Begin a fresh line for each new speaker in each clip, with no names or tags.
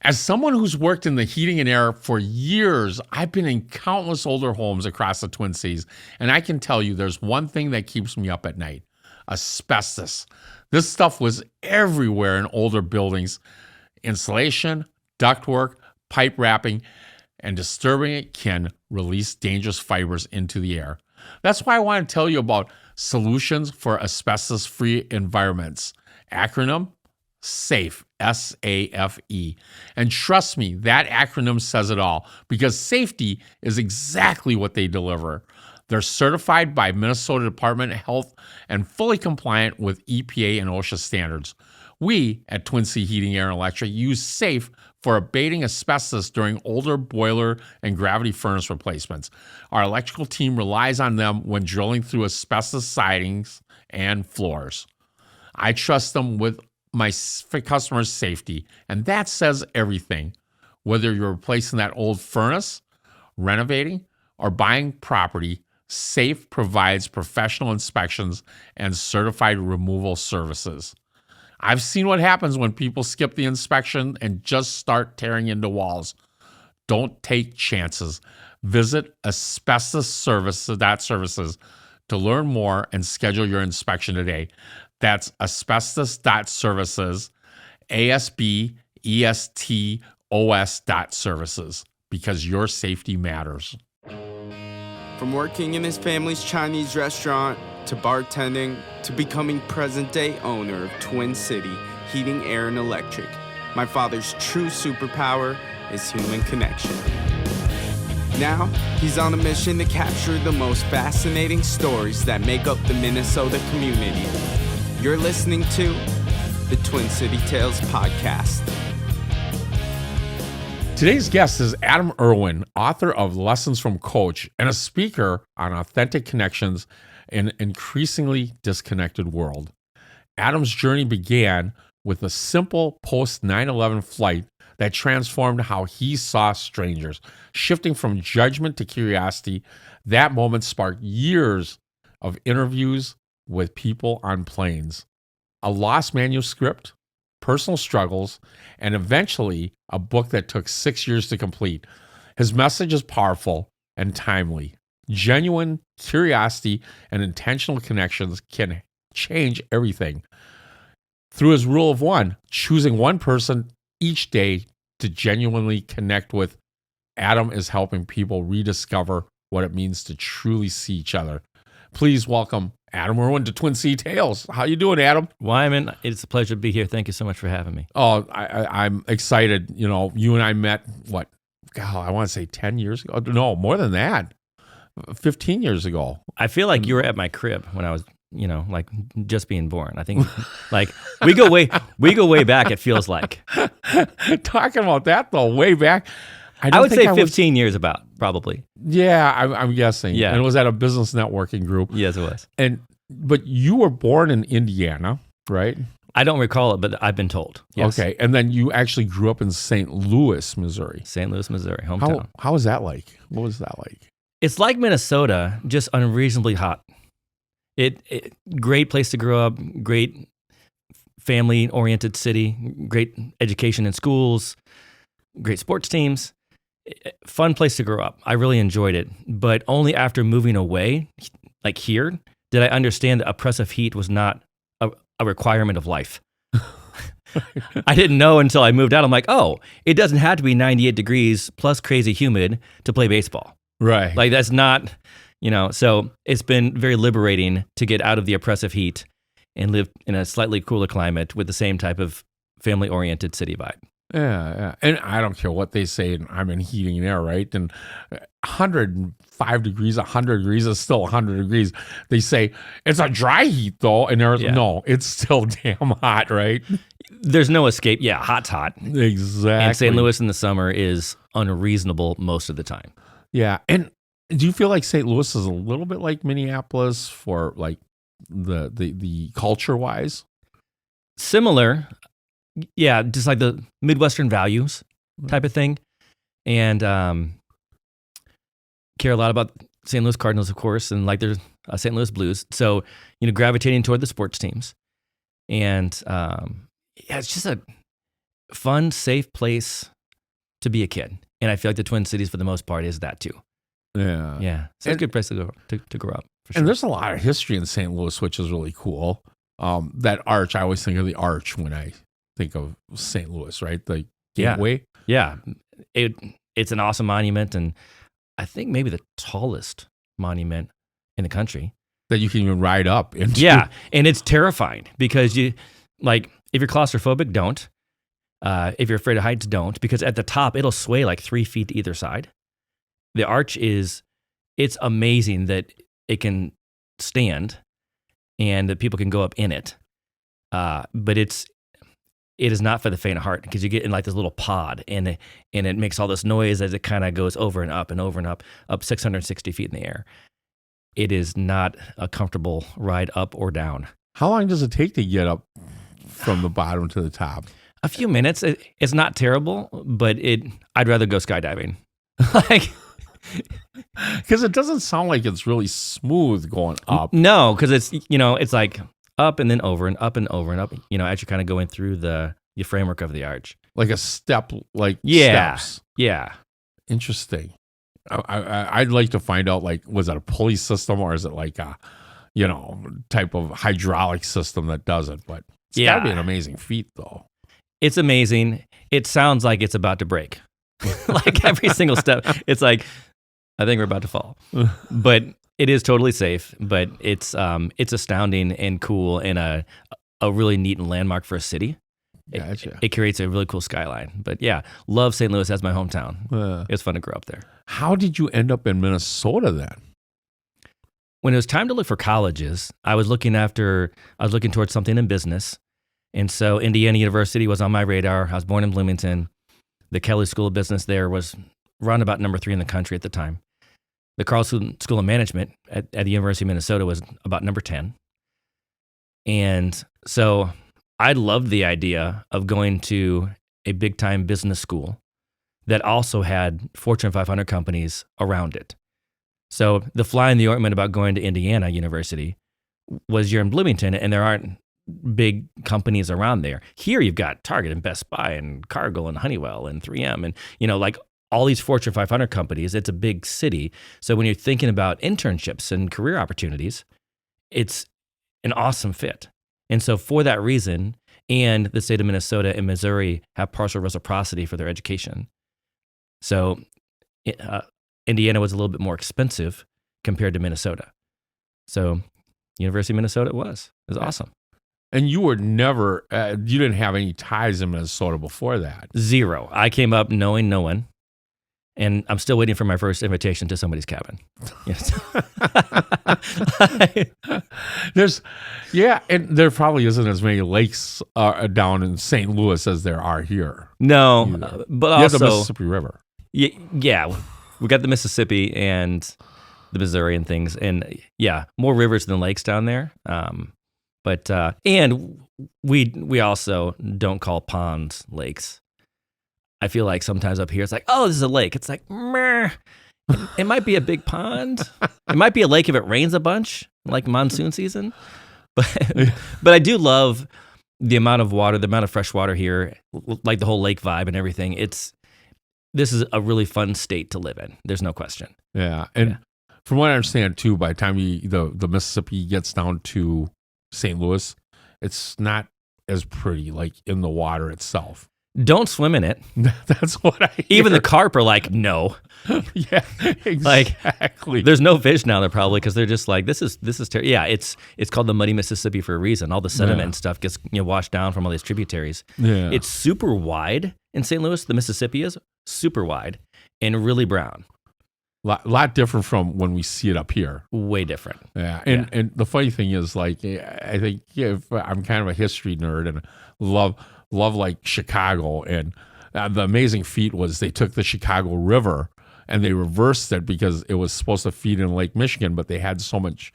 As someone who's worked in the heating and air for years, I've been in countless older homes across the Twin Cities, and I can tell you there's one thing that keeps me up at night: asbestos. This stuff was everywhere in older buildings. Insulation, ductwork, pipe wrapping, and disturbing it can release dangerous fibers into the air. That's why I want to tell you about solutions for asbestos-free environments. Acronym: SAFE, S-A-F-E. And trust me, that acronym says it all, because safety is exactly what they deliver. They're certified by Minnesota Department of Health and fully compliant with EPA and OSHA standards. We at Twin Sea Heating, Air, and Electric use SAFE for abating asbestos during older boiler and gravity furnace replacements. Our electrical team relies on them when drilling through asbestos sidings and floors. I trust them with my customers' safety, and that says everything. Whether you're replacing that old furnace, renovating, or buying property, SAFE provides professional inspections and certified removal services. I've seen what happens when people skip the inspection and just start tearing into walls. Don't take chances. Visit Asbestos.Services to learn more and schedule your inspection today. That's Asbestos.Services, ASBESTOS.Services, because your safety matters.
From working in his family's Chinese restaurant, to bartending, to becoming present-day owner of Twin City Heating, Air, and Electric, my father's true superpower is human connection. Now, he's on a mission to capture the most fascinating stories that make up the Minnesota community. You're listening to the Twin City Tales podcast.
Today's guest is Adam Erwin, author of Lessons from Coach and a speaker on authentic connections in an increasingly disconnected world. Adam's journey began with a simple post 9/11 flight that transformed how he saw strangers. Shifting from judgment to curiosity, that moment sparked years of interviews with people on planes, a lost manuscript, personal struggles, and eventually a book that took 6 years to complete. His message is powerful and timely. Genuine curiosity and intentional connections can change everything. Through his rule of one, choosing one person each day to genuinely connect with, Adam is helping people rediscover what it means to truly see each other. Please welcome Adam Erwin to Twin Sea Tales. How you doing, Adam?
Wyman, it's a pleasure to be here. Thank you so much for having me.
Oh, I'm excited. You know, you and I met, what, God, I want to say 10 years ago. No, more than that. 15 years ago.
I feel like you were at my crib when I was, like just being born. I think like we go way back, it feels like.
Talking about that though, way back.
I would say 15 years about, probably.
Yeah, I'm guessing.
Yeah.
And it was at a business networking group.
Yes, it was.
But you were born in Indiana, right?
I don't recall it, but I've been told. Yes.
Okay. And then you actually grew up in St. Louis, Missouri.
St. Louis, Missouri, hometown.
How was that like? What was that like?
It's like Minnesota, just unreasonably hot. It great place to grow up, great family-oriented city, great education in schools, great sports teams. Fun place to grow up. I really enjoyed it. But only after moving away, like here, did I understand that oppressive heat was not a requirement of life. I didn't know until I moved out. I'm like, oh, it doesn't have to be 98 degrees plus crazy humid to play baseball.
Right.
Like that's not, so it's been very liberating to get out of the oppressive heat and live in a slightly cooler climate with the same type of family-oriented city vibe.
Yeah. And I don't care what they say, I'm in heating and air, right? And 105 degrees, 100 degrees is still 100 degrees. They say, it's a dry heat though, and no, it's still damn hot, right?
There's no escape. Yeah, hot's hot.
Exactly.
And St. Louis in the summer is unreasonable most of the time.
Yeah. And do you feel like St. Louis is a little bit like Minneapolis for like the culture-wise?
Similar. Yeah, just like the Midwestern values type of thing. And care a lot about St. Louis Cardinals, of course, and like there's St. Louis Blues. So, gravitating toward the sports teams. And it's just fun, safe place to be a kid. And I feel like the Twin Cities, for the most part, is that too.
Yeah.
Yeah. So it's a good place to grow up. For sure.
And there's a lot of history in St. Louis, which is really cool. That arch, I always think of the arch when I think of St. Louis, right? The gateway.
Yeah. It's an awesome monument, and I think maybe the tallest monument in the country.
That you can even ride up into.
Yeah, and it's terrifying because if you're claustrophobic, don't. If you're afraid of heights, don't, because at the top, it'll sway like 3 feet to either side. The arch it's amazing that it can stand and that people can go up in it. But it is not for the faint of heart, because you get in like this little pod and it makes all this noise as it kind of goes over and up and over and up 660 feet in the air. It is not a comfortable ride up or down.
How long does it take to get up from the bottom to the top?
A few minutes. It's not terrible, but I'd rather go skydiving.
Because it doesn't sound like it's really smooth going up.
No, because it's like up and then over and up and over and up, as you're kind of going through the framework of the arch.
Like a step,
yeah,
steps.
Yeah.
Interesting. I'd like to find out, was it a pulley system or is it like a, type of hydraulic system that does it? But it's got to be an amazing feat, though.
It's amazing. It sounds like it's about to break. Like every single step, it's like, I think we're about to fall. But it is totally safe. But it's astounding and cool and a really neat and landmark for a city.
Gotcha.
It creates a really cool skyline. But yeah, love St. Louis as my hometown. It's fun to grow up there.
How did you end up in Minnesota then?
When it was time to look for colleges, I was looking towards something in business. And so Indiana University was on my radar. I was born in Bloomington. The Kelley School of Business there was run about number 3 in the country at the time. The Carlson School of Management at the University of Minnesota was about number 10. And so I loved the idea of going to a big-time business school that also had Fortune 500 companies around it. So the fly in the ointment about going to Indiana University was you're in Bloomington and there aren't big companies around there. Here you've got Target and Best Buy and Cargill and Honeywell and 3M and, all these Fortune 500 companies. It's a big city. So when you're thinking about internships and career opportunities, it's an awesome fit. And so for that reason, and the state of Minnesota and Missouri have partial reciprocity for their education. So Indiana was a little bit more expensive compared to Minnesota. So University of Minnesota it was awesome.
And you were never, you didn't have any ties in Minnesota before that.
Zero. I came up knowing no one. And I'm still waiting for my first invitation to somebody's cabin. Yes.
And there probably isn't as many lakes down in St. Louis as there are here.
No, but
you
also
have the Mississippi River.
Yeah, we got the Mississippi and the Missouri and things, and more rivers than lakes down there. But we also don't call ponds lakes. I feel like sometimes up here it's like, oh, this is a lake. It's like, meh. It might be a big pond. It might be a lake if it rains a bunch, like monsoon season. But I do love the amount of water, the amount of fresh water here, like the whole lake vibe and everything. This is a really fun state to live in. There's no question.
Yeah, and from what I understand too, by the time the Mississippi gets down to St. Louis, it's not as pretty, like in the water itself.
Don't swim in it.
That's what I hear.
Even the carp are like, no.
Yeah, exactly.
There's no fish now there probably because they're just like, this is terrible. Yeah, it's called the Muddy Mississippi for a reason. All the sediment and stuff gets washed down from all these tributaries.
Yeah.
It's super wide in St. Louis. The Mississippi is super wide and really brown.
Lot different from when we see it up here.
Way different.
Yeah, and the funny thing is, I think if I'm kind of a history nerd and love like Chicago, and the amazing feat was they took the Chicago River and they reversed it because it was supposed to feed in Lake Michigan, but they had so much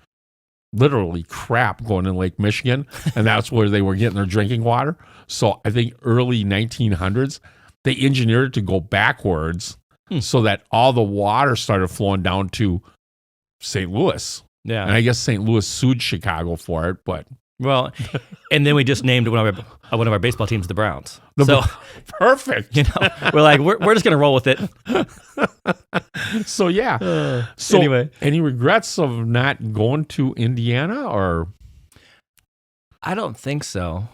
literally crap going in Lake Michigan, and that's where they were getting their drinking water. So I think early 1900s, they engineered it to go backwards so that all the water started flowing down to St. Louis.
Yeah.
And I guess St. Louis sued Chicago for it, but
Well, and then we just named one of our baseball teams the Browns. So,
Perfect.
we're like, we're just going to roll with it.
So, yeah. So,
anyway.
any regrets of not going to Indiana or?
I don't think so.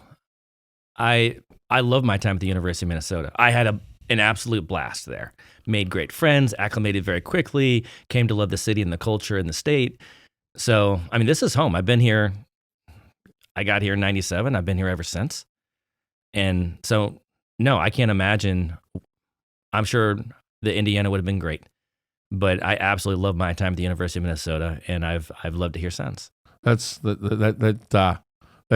I love my time at the University of Minnesota. I had an absolute blast there. Made great friends, acclimated very quickly, came to love the city and the culture and the state. So, I mean, this is home. I've been here. I got here in 97. I've been here ever since. And so, no, I can't imagine. I'm sure the Indiana would have been great, but I absolutely love my time at the University of Minnesota, and I've loved it here since.
That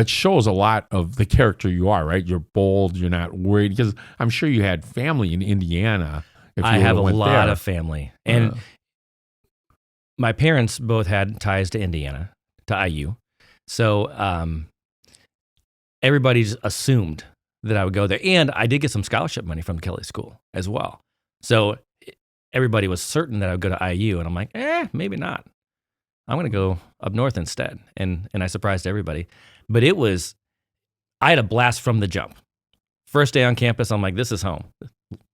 shows a lot of the character you are, right? You're bold. You're not worried, because I'm sure you had family in Indiana.
I have a lot of family, and my parents both had ties to Indiana, to IU. So everybody's assumed that I would go there. And I did get some scholarship money from the Kelly School as well. So everybody was certain that I would go to IU. And I'm like, maybe not. I'm going to go up north instead. And I surprised everybody. But I had a blast from the jump. First day on campus, I'm like, this is home.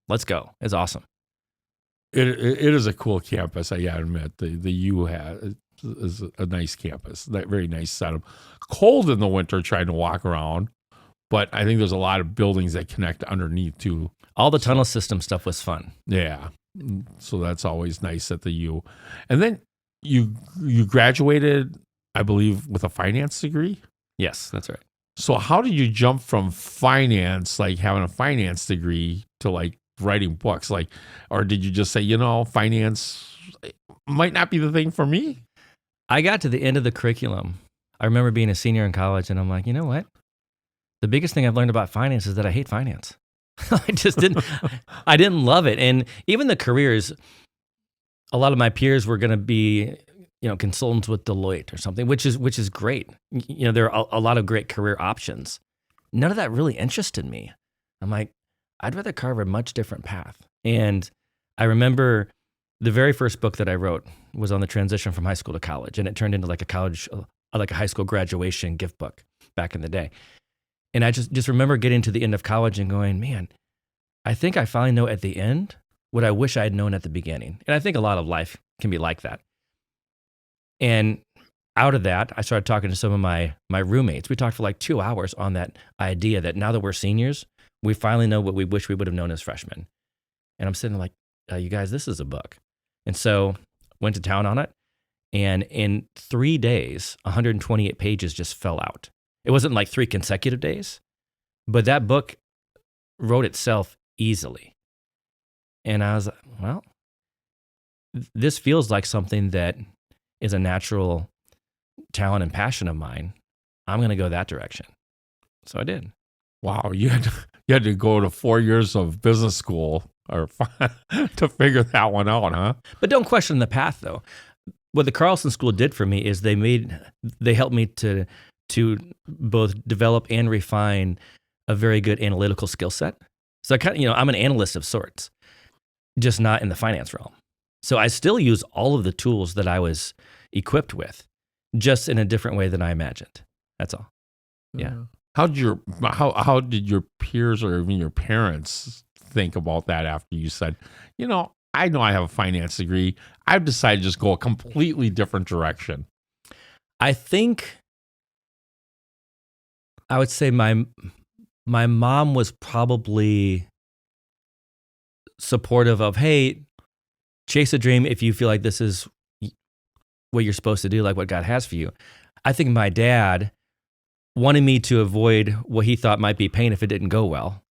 Let's go. It's awesome.
It is a cool campus, I gotta admit. The U is a nice campus, that very nice setup. Cold in the winter trying to walk around, but I think there's a lot of buildings that connect underneath too.
All the tunnel system stuff was fun.
Yeah, so that's always nice at the U. And then you graduated, I believe, with a finance degree?
Yes, that's right.
So how did you jump from finance, like having a finance degree, to like writing books? Like, or did you just say, finance might not be the thing for me?
I got to the end of the curriculum. I remember being a senior in college, and I'm like, you know what? The biggest thing I've learned about finance is that I hate finance. I didn't love it. And even the careers, a lot of my peers were going to be, consultants with Deloitte or something, which is great. There are a lot of great career options. None of that really interested me. I'm like, I'd rather carve a much different path. And I remember the very first book that I wrote was on the transition from high school to college, and it turned into like a high school graduation gift book back in the day. And I just remember getting to the end of college and going, man, I think I finally know at the end what I wish I had known at the beginning. And I think a lot of life can be like that. And out of that, I started talking to some of my roommates. We talked for like 2 hours on that idea that now that we're seniors, we finally know what we wish we would have known as freshmen. And I'm sitting like, you guys, this is a book. And so went to town on it. And in 3 days, 128 pages just fell out. It wasn't like 3 consecutive days, but that book wrote itself easily. And I was like, well, this feels like something that is a natural talent and passion of mine. I'm going to go that direction. So I did.
Wow, you had to go to 4 years of business school to figure that one out, huh?
But don't question the path, though. What the Carlson School did for me is they helped me to both develop and refine a very good analytical skill set. So I'm an analyst of sorts, just not in the finance realm. So I still use all of the tools that I was equipped with, just in a different way than I imagined. That's all. Yeah.
How did your peers or even your parents think about that after you said, I know I have a finance degree. I've decided to just go a completely different direction?
I think I would say my mom was probably supportive of, hey, chase a dream if you feel like this is what you're supposed to do, like what God has for you. I think my dad wanted me to avoid what he thought might be pain if it didn't go well.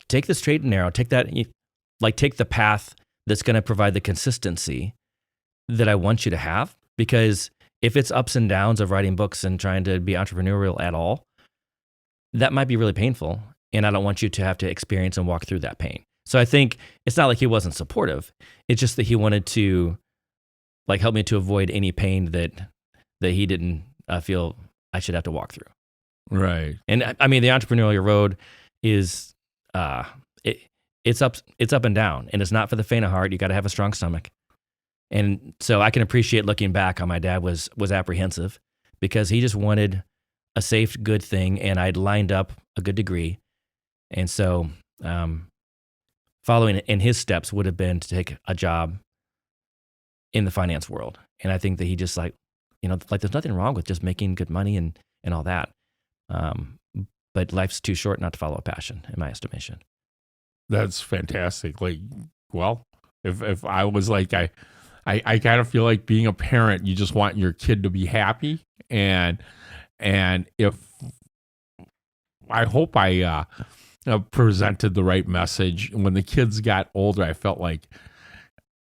Take the straight and narrow, take the path that's going to provide the consistency that I want you to have. Because if it's ups and downs of writing books and trying to be entrepreneurial at all, that might be really painful. And I don't want you to have to experience and walk through that pain. So I think it's not like he wasn't supportive. It's just that he wanted to help me to avoid any pain that he didn't feel I should have to walk through.
Right.
And I mean, the entrepreneurial road is it's up and down, and it's not for the faint of heart. You got to have a strong stomach. And so I can appreciate looking back on my dad was apprehensive because he just wanted a safe, good thing, and I'd lined up a good degree. And so following in his steps would have been to take a job in the finance world. And I think that he just like there's nothing wrong with just making good money and all that. But life's too short not to follow a passion, in my estimation.
That's fantastic. Like, well, if I was like, I kind of feel like being a parent, you just want your kid to be happy. And if I hope I presented the right message. When the kids got older, I felt like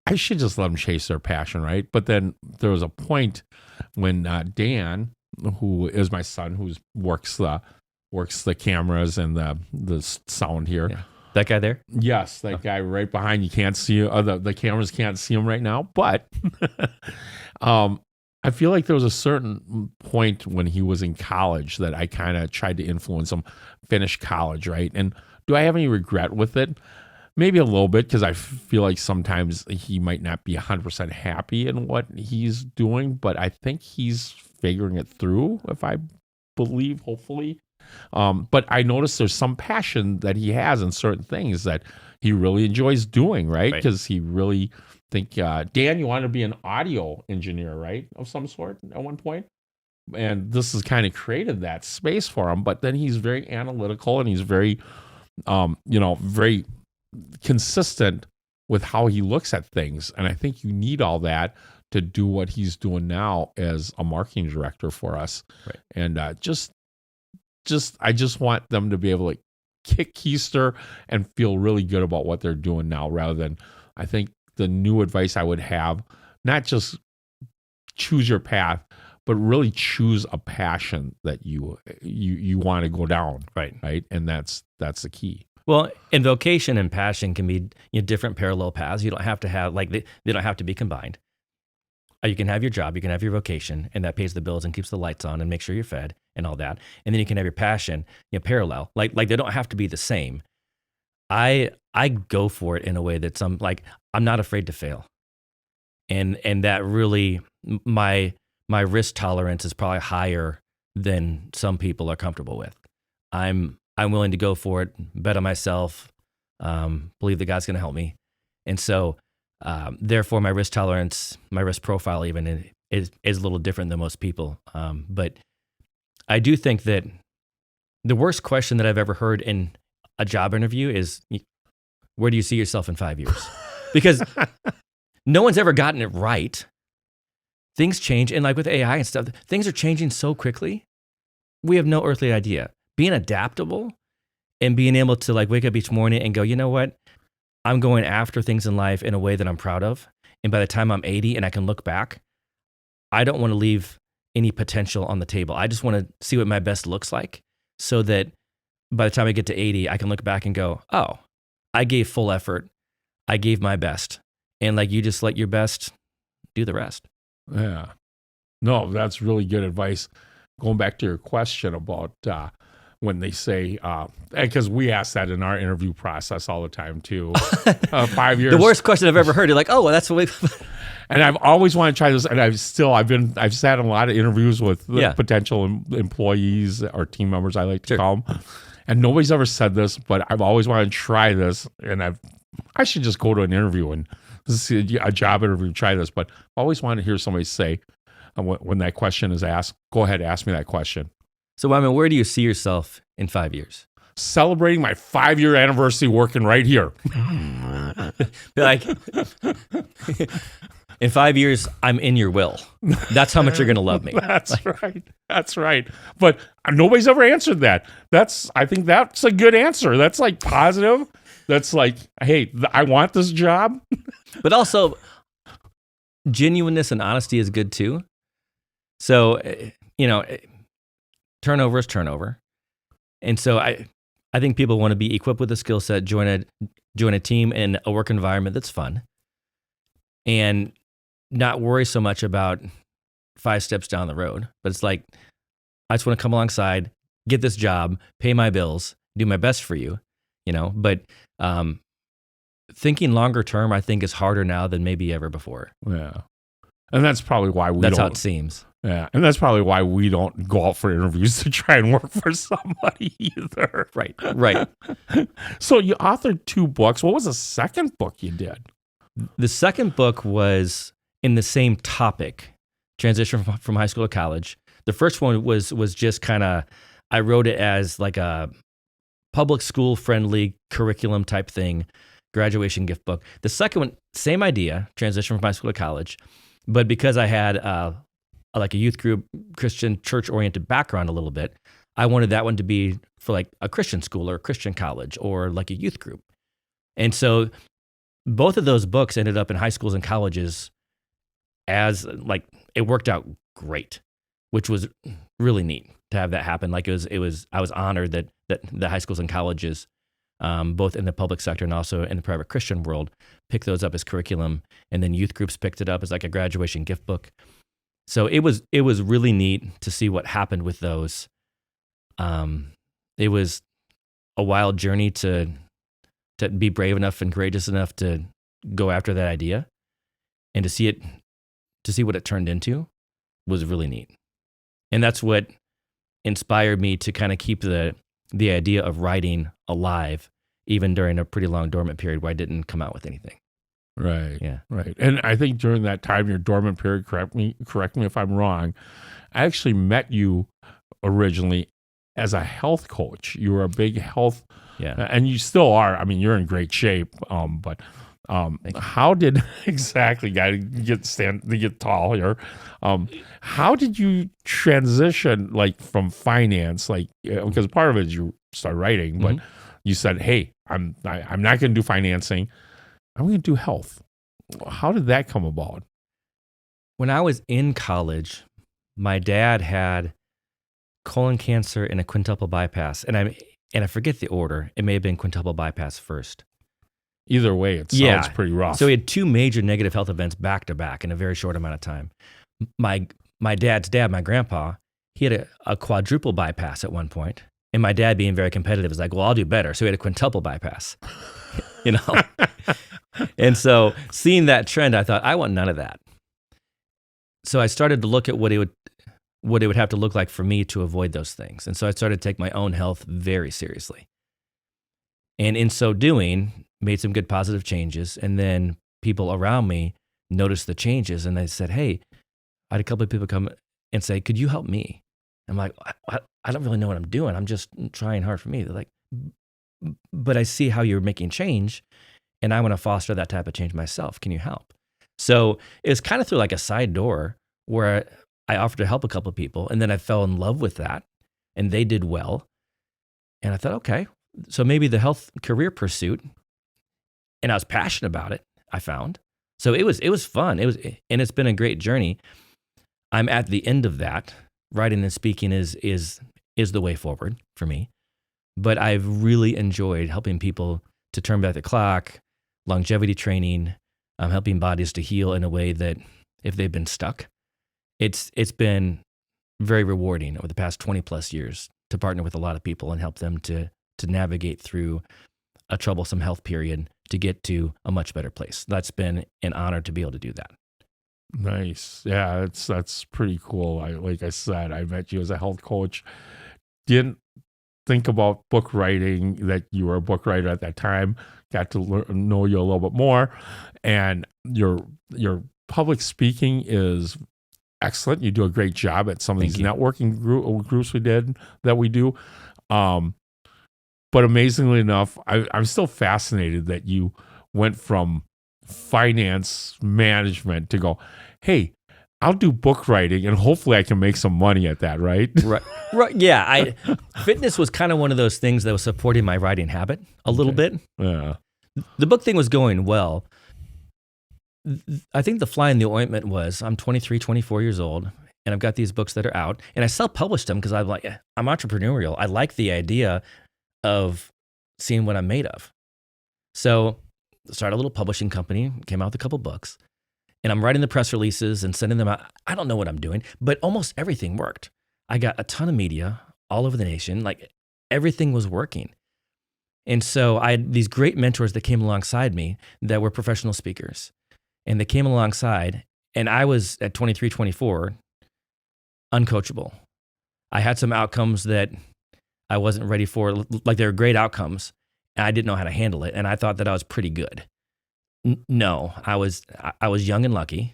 I should just let them chase their passion, right? But then there was a point when Dan, who is my son, who works the cameras and the sound here.
Yeah. That guy there?
Yes, that guy right behind you. Can't see the cameras can't see him right now, but I feel like there was a certain point when he was in college that I kind of tried to influence him finish college, right? And do I have any regret with it? Maybe a little bit, because I feel like sometimes he might not be 100% happy in what he's doing, but I think he's figuring it through, if I believe, hopefully. But I noticed there's some passion that he has in certain things that he really enjoys doing, right? Because he really think, Dan, you wanted to be an audio engineer, right? Of some sort at one point. And this has kind of created that space for him. But then he's very analytical and he's very, very consistent with how he looks at things. And I think you need all that to do what he's doing now as a marketing director for us.
Right.
And I just want them to be able to kick keister and feel really good about what they're doing now, rather than, I think the new advice I would have, not just choose your path, but really choose a passion that you want to go down. Right. And that's the key.
Well, and vocation and passion can be different parallel paths. You don't have to have they don't have to be combined. You can have your job, you can have your vocation, and that pays the bills and keeps the lights on and makes sure you're fed and all that. And then you can have your passion, parallel. Like they don't have to be the same. I go for it in a way that's I'm not afraid to fail, and that really my risk tolerance is probably higher than some people are comfortable with. I'm willing to go for it, bet on myself, believe that God's going to help me, and so. Therefore, my risk tolerance, my risk profile even is a little different than most people. But I do think that the worst question that I've ever heard in a job interview is, where do you see yourself in 5 years? Because no one's ever gotten it right. Things change. And like with AI and stuff, things are changing so quickly. We have no earthly idea. Being adaptable and being able to wake up each morning and go, you know what? I'm going after things in life in a way that I'm proud of. And by the time I'm 80 and I can look back, I don't want to leave any potential on the table. I just want to see what my best looks like, so that by the time I get to 80, I can look back and go, oh, I gave full effort. I gave my best. And you just let your best do the rest.
Yeah. No, that's really good advice. Going back to your question about when they say, because we ask that in our interview process all the time too. 5 years.
The worst question I've ever heard. You're like, oh, well, that's what we.
And I've always wanted to try this, and I've sat in a lot of interviews with potential employees or team members, I like to call them, and nobody's ever said this, but I've always wanted to try this, and I should just go to an interview and see a job interview and try this, but I always wanted to hear somebody say, when that question is asked, go ahead, ask me that question.
So, Wyman, where do you see yourself in 5 years?
Celebrating my 5-year anniversary working right here.
In 5 years, I'm in your will. That's how much you're going to love me.
That's right. But nobody's ever answered that. I think that's a good answer. That's positive. That's hey, I want this job.
But also, genuineness and honesty is good too. So, turnover is turnover. And so I think people want to be equipped with a skill set, join a team in a work environment that's fun, and not worry so much about 5 steps down the road. But it's I just want to come alongside, get this job, pay my bills, do my best for you, But thinking longer term, I think, is harder now than maybe ever before.
Yeah. And that's probably why
that's how it seems.
Yeah, and that's probably why we don't go out for interviews to try and work for somebody either.
Right.
So you authored 2 books. What was the second book you did?
The second book was in the same topic, transition from high school to college. The first one was just kind of, I wrote it as like a public school friendly curriculum type thing, graduation gift book. The second one, same idea, transition from high school to college, but because I had like a youth group, Christian church oriented background a little bit, I wanted that one to be for like a Christian school or a Christian college or like a youth group. And so both of those books ended up in high schools and colleges as like, it worked out great, which was really neat to have that happen. Like I was honored that the high schools and colleges, both in the public sector and also in the private Christian world, picked those up as curriculum, and then youth groups picked it up as like a graduation gift book. So it was really neat to see what happened with those. It was a wild journey to be brave enough and courageous enough to go after that idea, and to see what it turned into was really neat. And that's what inspired me to kind of keep the idea of writing alive, even during a pretty long dormant period where I didn't come out with anything.
Right.
Yeah.
Right. And I think during that time, your dormant period, correct me if I'm wrong, I actually met you originally as a health coach. You were a big health, and you still are. I mean, you're in great shape. But how did exactly, guy, to get tall here? How did you transition like from finance? Like, because part of it is you start writing, but you said, "Hey, I'm not going to do financing. I'm going to do health." How did that come about?
When I was in college, my dad had colon cancer and a quintuple bypass, and I forget the order. It may have been quintuple bypass first.
Either way, it sounds pretty rough.
So he had 2 major negative health events back to back in a very short amount of time. My dad's dad, my grandpa, he had a quadruple bypass at one point, and my dad, being very competitive, was like, "Well, I'll do better." So he had a quintuple bypass. And so seeing that trend, I thought, I want none of that. So I started to look at what it would have to look like for me to avoid those things. And so I started to take my own health very seriously. And in so doing, made some good positive changes. And then people around me noticed the changes, and they said, "Hey," I had a couple of people come and say, "Could you help me?" I'm like, I don't really know what I'm doing. I'm just trying hard for me. They're like, "But I see how you're making change, and I want to foster that type of change myself. Can you help?" So it was kind of through like a side door where I offered to help a couple of people, and then I fell in love with that, and they did well. And I thought, okay, so maybe the health career pursuit, and I was passionate about it, I found. So it was fun. And it's been a great journey. I'm at the end of that. Writing and speaking is the way forward for me. But I've really enjoyed helping people to turn back the clock, longevity training, helping bodies to heal in a way that if they've been stuck, it's been very rewarding over the past 20 plus years to partner with a lot of people and help them to navigate through a troublesome health period to get to a much better place. That's been an honor to be able to do that.
Nice. Yeah, that's pretty cool. Like I said, I met you as a health coach. Didn't think about book writing, that you were a book writer at that time. Got to know you a little bit more, and your public speaking is excellent. You do a great job at some of these networking groups we do. But amazingly enough, I'm still fascinated that you went from finance management to go, "Hey, I'll do book writing, and hopefully I can make some money at that," right?
Right. Yeah. Fitness was kind of one of those things that was supporting my writing habit a little bit.
Yeah.
The book thing was going well. I think the fly in the ointment was I'm 23, 24 years old, and I've got these books that are out, and I self-published them because I'm entrepreneurial. I like the idea of seeing what I'm made of. So started a little publishing company, came out with a couple books, and I'm writing the press releases and sending them out. I don't know what I'm doing, but almost everything worked. I got a ton of media all over the nation. Like everything was working. And so I had these great mentors that came alongside me that were professional speakers. And they came alongside, and I was at 23, 24, uncoachable. I had some outcomes that I wasn't ready for, like they were great outcomes, and I didn't know how to handle it, and I thought that I was pretty good. No, I was young and lucky,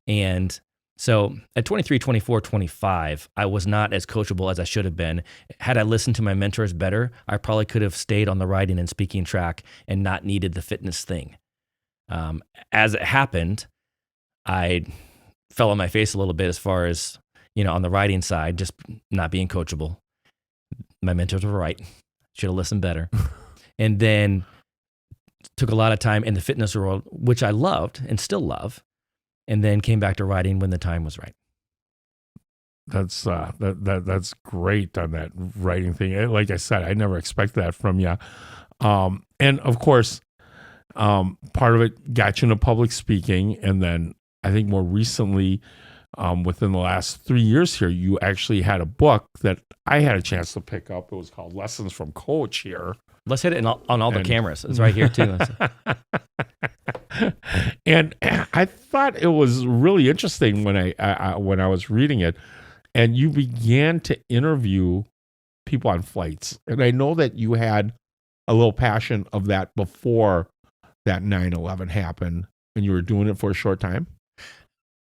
and so at 23, 24, 25, I was not as coachable as I should have been. Had I listened to my mentors better, I probably could have stayed on the writing and speaking track and not needed the fitness thing. As it happened, I fell on my face a little bit as far as, on the writing side, just not being coachable. My mentors were right. Should have listened better. And then took a lot of time in the fitness world, which I loved and still love, and then came back to writing when the time was right.
That's that's great on that writing thing. Like I said, I never expected that from you. And of course, part of it got you into public speaking, and then I think more recently, within the last 3 years here, you actually had a book that I had a chance to pick up. It was called Lessons from Coach here.
Let's hit it on all the cameras. It's right here too.
And I thought it was really interesting when I was reading it, and you began to interview people on flights. And I know that you had a little passion of that before that 9/11 happened, and you were doing it for a short time.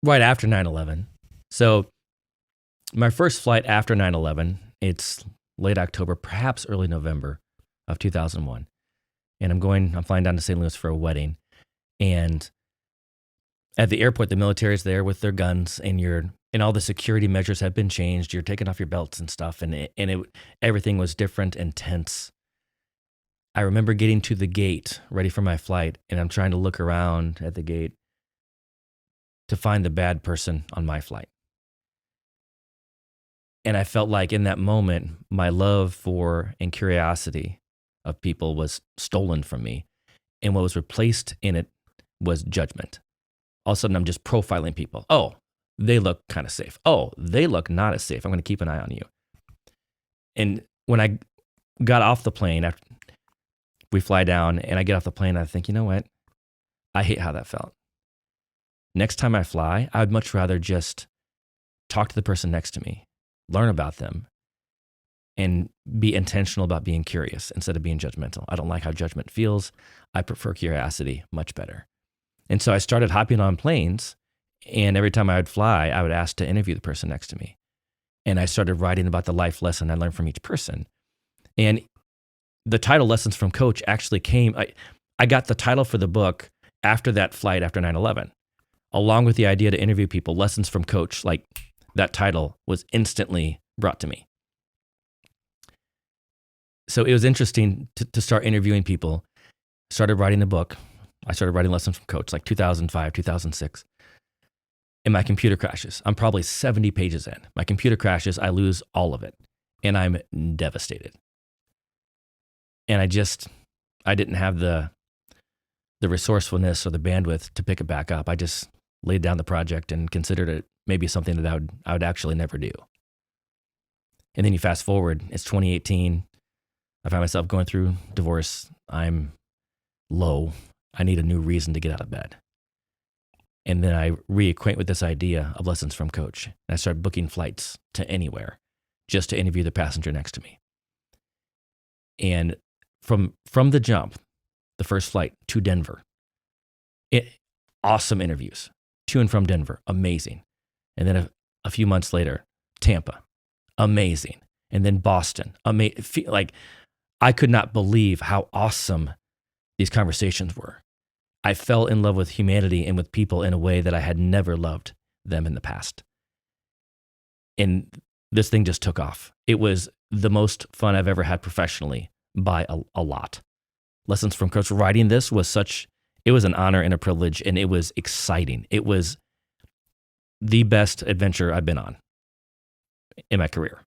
Right after 9/11. So my first flight after 9/11, it's late October, perhaps early November of 2001. And I'm flying down to St. Louis for a wedding. And at the airport, the military is there with their guns, and all the security measures have been changed. You're taking off your belts and stuff, and everything was different and tense. I remember getting to the gate, ready for my flight, and I'm trying to look around at the gate to find the bad person on my flight. And I felt like in that moment, my love for and curiosity of people was stolen from me. And what was replaced in it was judgment. All of a sudden, I'm just profiling people. Oh, they look kind of safe. Oh, they look not as safe. I'm going to keep an eye on you. And when I got off the plane, after we fly down and I get off the plane, I think, you know what? I hate how that felt. Next time I fly, I would much rather just talk to the person next to me, learn about them, and be intentional about being curious instead of being judgmental. I don't like how judgment feels. I prefer curiosity much better. And so I started hopping on planes, and every time I would fly, I would ask to interview the person next to me. And I started writing about the life lesson I learned from each person. And the title Lessons from Coach actually came, I got the title for the book after that flight after 9/11, along with the idea to interview people. Lessons from Coach, like that title was instantly brought to me. So it was interesting to start interviewing people. Started writing the book. I started writing Lessons from Coach like 2005, 2006. And my computer crashes. I'm probably 70 pages in. My computer crashes. I lose all of it. And I'm devastated. And I didn't have the resourcefulness or the bandwidth to pick it back up. I just laid down the project and considered it maybe something that I would actually never do. And then you fast forward, it's 2018. I find myself going through divorce. I'm low. I need a new reason to get out of bed. And then I reacquaint with this idea of Lessons from Coach. And I start booking flights to anywhere just to interview the passenger next to me. And from the jump, the first flight to Denver, awesome interviews. To and from Denver, amazing. And then a few months later, Tampa, amazing. And then Boston, amazing. Like, I could not believe how awesome these conversations were. I fell in love with humanity and with people in a way that I had never loved them in the past. And this thing just took off. It was the most fun I've ever had professionally by a lot. Lessons from Coach. Writing this was it was an honor and a privilege, and it was exciting. It was the best adventure I've been on in my career.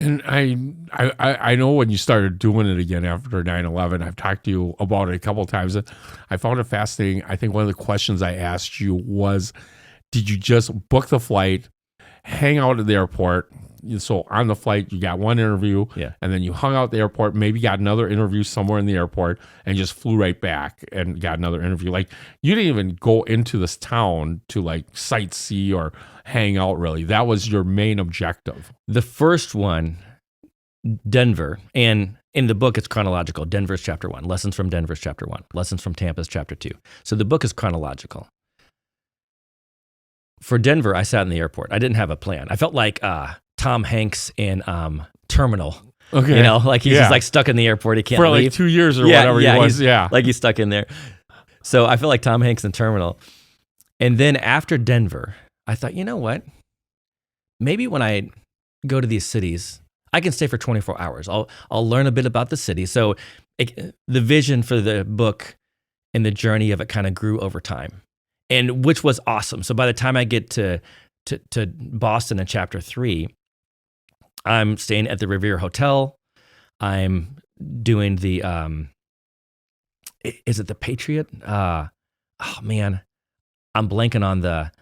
And I know when you started doing it again after 9/11, I've talked to you about it a couple of times. I found it fascinating. I think one of the questions I asked you was, did you just book the flight, hang out at the airport, so on the flight, you got one interview,
Yeah.
and then you hung out at the airport, maybe got another interview somewhere in the airport, and just flew right back and got another interview. Like, you didn't even go into this town to like sightsee or hang out, really. That was your main objective.
The first one, Denver, and in the book it's chronological. Denver's chapter 1, lessons from Denver's chapter 1, lessons from Tampa's chapter 2. So the book is chronological. For Denver, I sat in the airport. I didn't have a plan. I felt like Tom Hanks in Terminal.
Okay.
You know, like he's
Yeah.
just like stuck in the airport. He can't
For
leave.
like 2 years or whatever he was.
he's-
Yeah.
Like he's stuck in there. So I feel like Tom Hanks in Terminal. And then after Denver, I thought, you know what? Maybe when I go to these cities, I can stay for 24 hours. I'll learn a bit about the city. So the vision for the book and the journey of it kind of grew over time, and which was awesome. So by the time I get to Boston in chapter 3, I'm staying at the Revere Hotel. I'm doing the is it the Patriot? Oh man, I'm blanking on the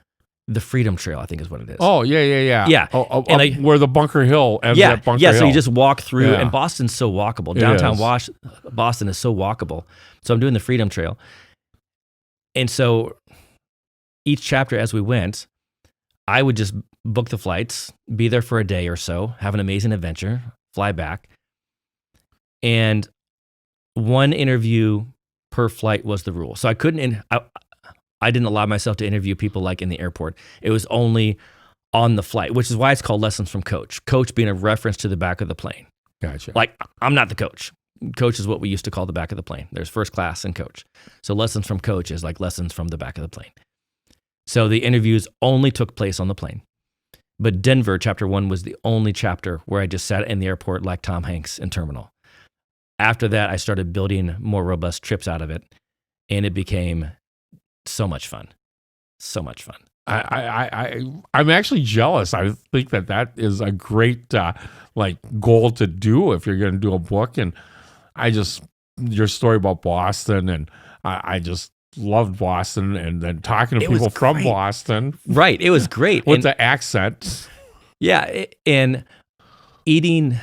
Freedom Trail, I think is what it is.
Oh, yeah.
Yeah.
And where the Bunker Hill ends at Bunker Hill.
So you just walk through,
Yeah.
and Boston's so walkable.
It
Downtown
is.
Boston is so walkable. So I'm doing the Freedom Trail. And so each chapter as we went, I would just book the flights, be there for a day or so, have an amazing adventure, fly back. And one interview per flight was the rule. So I couldn't, I didn't allow myself to interview people like in the airport. It was only on the flight, which is why it's called Lessons from Coach. Coach being a reference to the back of the plane.
Gotcha.
Like, I'm not the coach. Coach is what we used to call the back of the plane. There's first class and coach. So lessons from coach is like lessons from the back of the plane. So the interviews only took place on the plane. But Denver, chapter 1, was the only chapter where I just sat in the airport like Tom Hanks in Terminal. After that, I started building more robust trips out of it, and it became so much fun. So much fun.
I'm actually jealous. I think that is a great like goal to do if you're going to do a book. And your story about Boston, and I just loved Boston, and then talking to
It was
people from
great.
Boston
Right. It was great.
with
And-
the accent.
Yeah, and eating,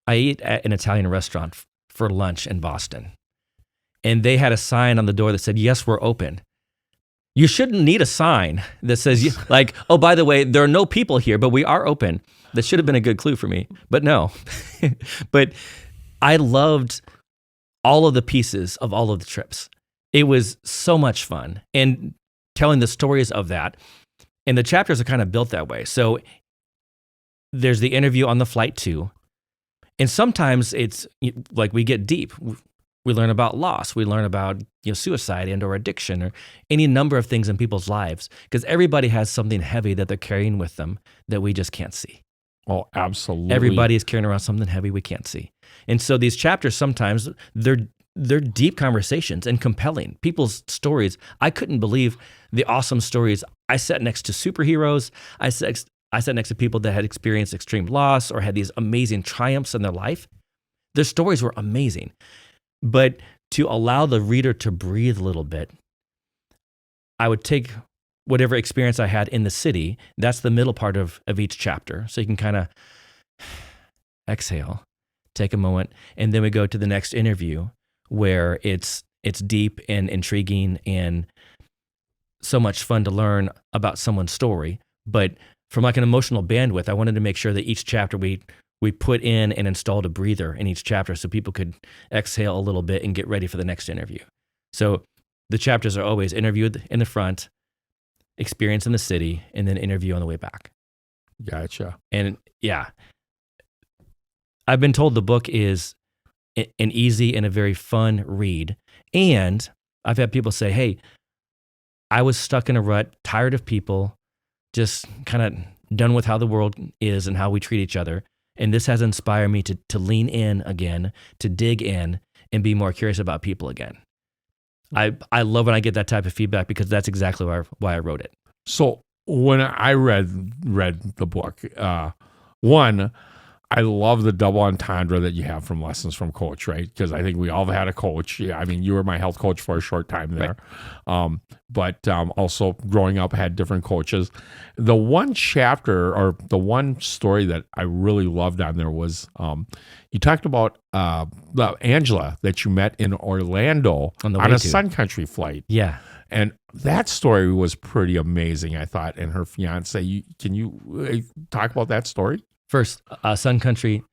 I ate at an Italian restaurant for lunch in Boston, and they had a sign on the door that said, "Yes, we're open." You shouldn't need a sign that says, like, "Oh, by the way, there are no people here, but we are open." That should have been a good clue for me, but no. But I loved all of the pieces of all of the trips. It was so much fun, and telling the stories of that. And the chapters are kind of built that way. So there's the interview on the flight too. And sometimes it's like we get deep. We learn about loss. We learn about suicide and or addiction or any number of things in people's lives, because everybody has something heavy that they're carrying with them that we just can't see.
Oh, absolutely.
Everybody is carrying around something heavy we can't see. And so these chapters, sometimes they're deep conversations and compelling. People's stories. I couldn't believe the awesome stories. I sat next to superheroes. I sat next to people that had experienced extreme loss or had these amazing triumphs in their life. Their stories were amazing. But to allow the reader to breathe a little bit, I would take whatever experience I had in the city. That's the middle part of each chapter. So you can kind of exhale, take a moment, and then we go to the next interview where it's deep and intriguing and so much fun to learn about someone's story. But from like an emotional bandwidth, I wanted to make sure that each chapter we put in and installed a breather in each chapter so people could exhale a little bit and get ready for the next interview. So the chapters are always interview in the front, experience in the city, and then interview on the way back.
Gotcha.
And yeah, I've been told the book is an easy and a very fun read. And I've had people say, hey, I was stuck in a rut, tired of people, just kind of done with how the world is and how we treat each other. And this has inspired me to lean in again, to dig in and be more curious about people again. I love when I get that type of feedback, because that's exactly why I wrote it.
So when I read the book, one, I love the double entendre that you have from Lessons from Coach, right? Because I think we all had a coach. Yeah, I mean, you were my health coach for a short time there. Right. But also growing up, had different coaches. The one chapter or the one story that I really loved on there was you talked about Angela that you met in Orlando on a Sun Country flight.
Yeah.
And that story was pretty amazing, I thought, and her fiance. Can you talk about that story?
First, Sun Country,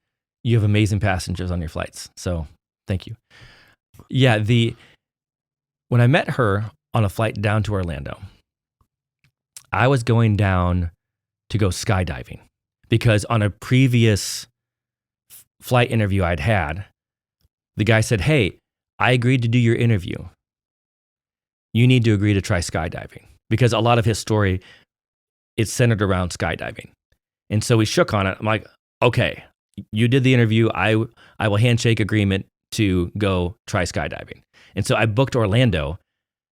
you have amazing passengers on your flights. So thank you. Yeah, when I met her on a flight down to Orlando, I was going down to go skydiving because on a previous flight interview I'd had, the guy said, "Hey, I agreed to do your interview. You need to agree to try skydiving," because a lot of his story, it's centered around skydiving. And so we shook on it. I'm like, okay, you did the interview. I will handshake agreement to go try skydiving. And so I booked Orlando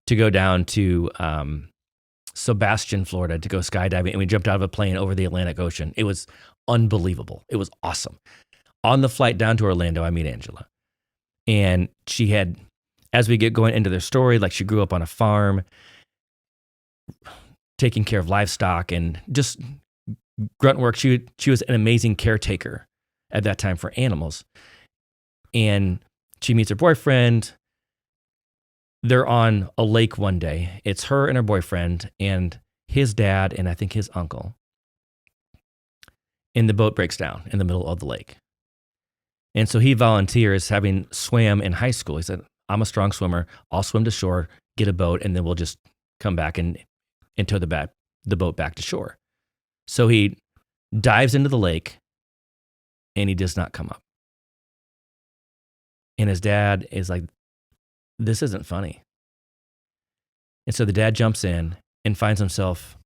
to go down to Sebastian, Florida to go skydiving. And we jumped out of a plane over the Atlantic Ocean. It was unbelievable. It was awesome. On the flight down to Orlando, I meet Angela. And she had, as we get going into their story, like she grew up on a farm, taking care of livestock and just grunt work. She was an amazing caretaker at that time for animals. And she meets her boyfriend. They're on a lake one day. It's her and her boyfriend and his dad and I think his uncle. And the boat breaks down in the middle of the lake. And so he volunteers, having swam in high school. He said, "I'm a strong swimmer. I'll swim to shore, get a boat, and then we'll just come back and tow the boat back to shore." So he dives into the lake and he does not come up. And his dad is like, "This isn't funny." And so the dad jumps in and finds himself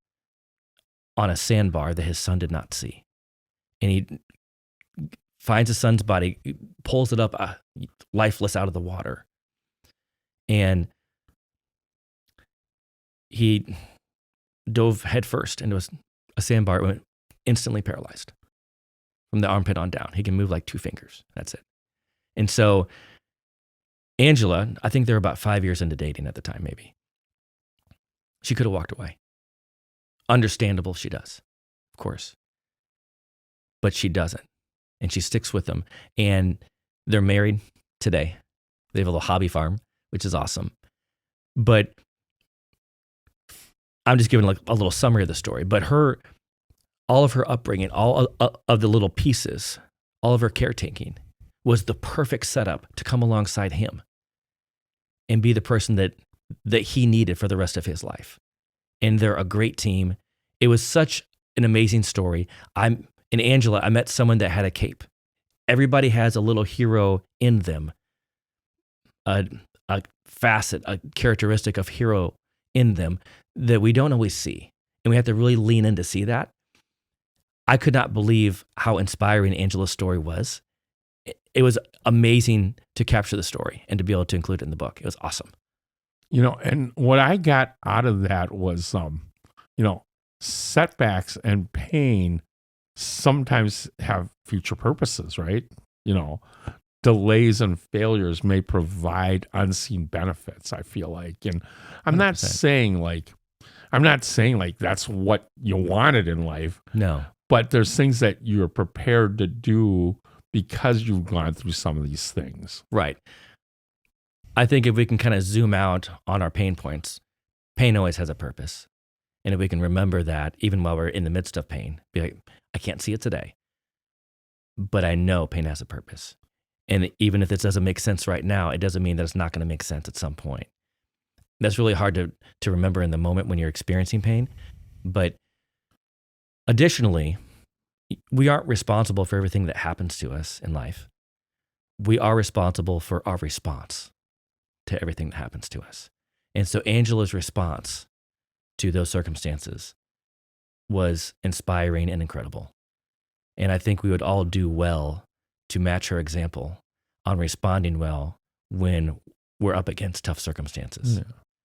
on a sandbar that his son did not see. And he finds his son's body, pulls it up lifeless out of the water. And he dove headfirst into a sandbar, went instantly paralyzed from the armpit on down. He can move like 2 fingers. That's it. And so Angela, I think they're about 5 years into dating at the time, maybe. She could have walked away. Understandable, she does, of course. But she doesn't. And she sticks with him. And they're married today. They have a little hobby farm, which is awesome. But I'm just giving like a little summary of the story. But all of her upbringing, all of the little pieces, all of her caretaking was the perfect setup to come alongside him and be the person that he needed for the rest of his life. And they're a great team. It was such an amazing story. In Angela, I met someone that had a cape. Everybody has a little hero in them, a facet, a characteristic of hero in them that we don't always see. And we have to really lean in to see that. I could not believe how inspiring Angela's story was. It was amazing to capture the story and to be able to include it in the book. It was awesome.
And what I got out of that was, setbacks and pain sometimes have future purposes, right? Delays and failures may provide unseen benefits, I feel like. And I'm not saying like that's what you wanted in life.
No.
But there's things that you're prepared to do because you've gone through some of these things.
Right. I think if we can kind of zoom out on our pain points, pain always has a purpose. And if we can remember that, even while we're in the midst of pain, be like, I can't see it today, but I know pain has a purpose. And even if this doesn't make sense right now, it doesn't mean that it's not going to make sense at some point. That's really hard to remember in the moment when you're experiencing pain. But additionally, we aren't responsible for everything that happens to us in life. We are responsible for our response to everything that happens to us. And so Angela's response to those circumstances was inspiring and incredible. And I think we would all do well to match her example on responding well when we're up against tough circumstances.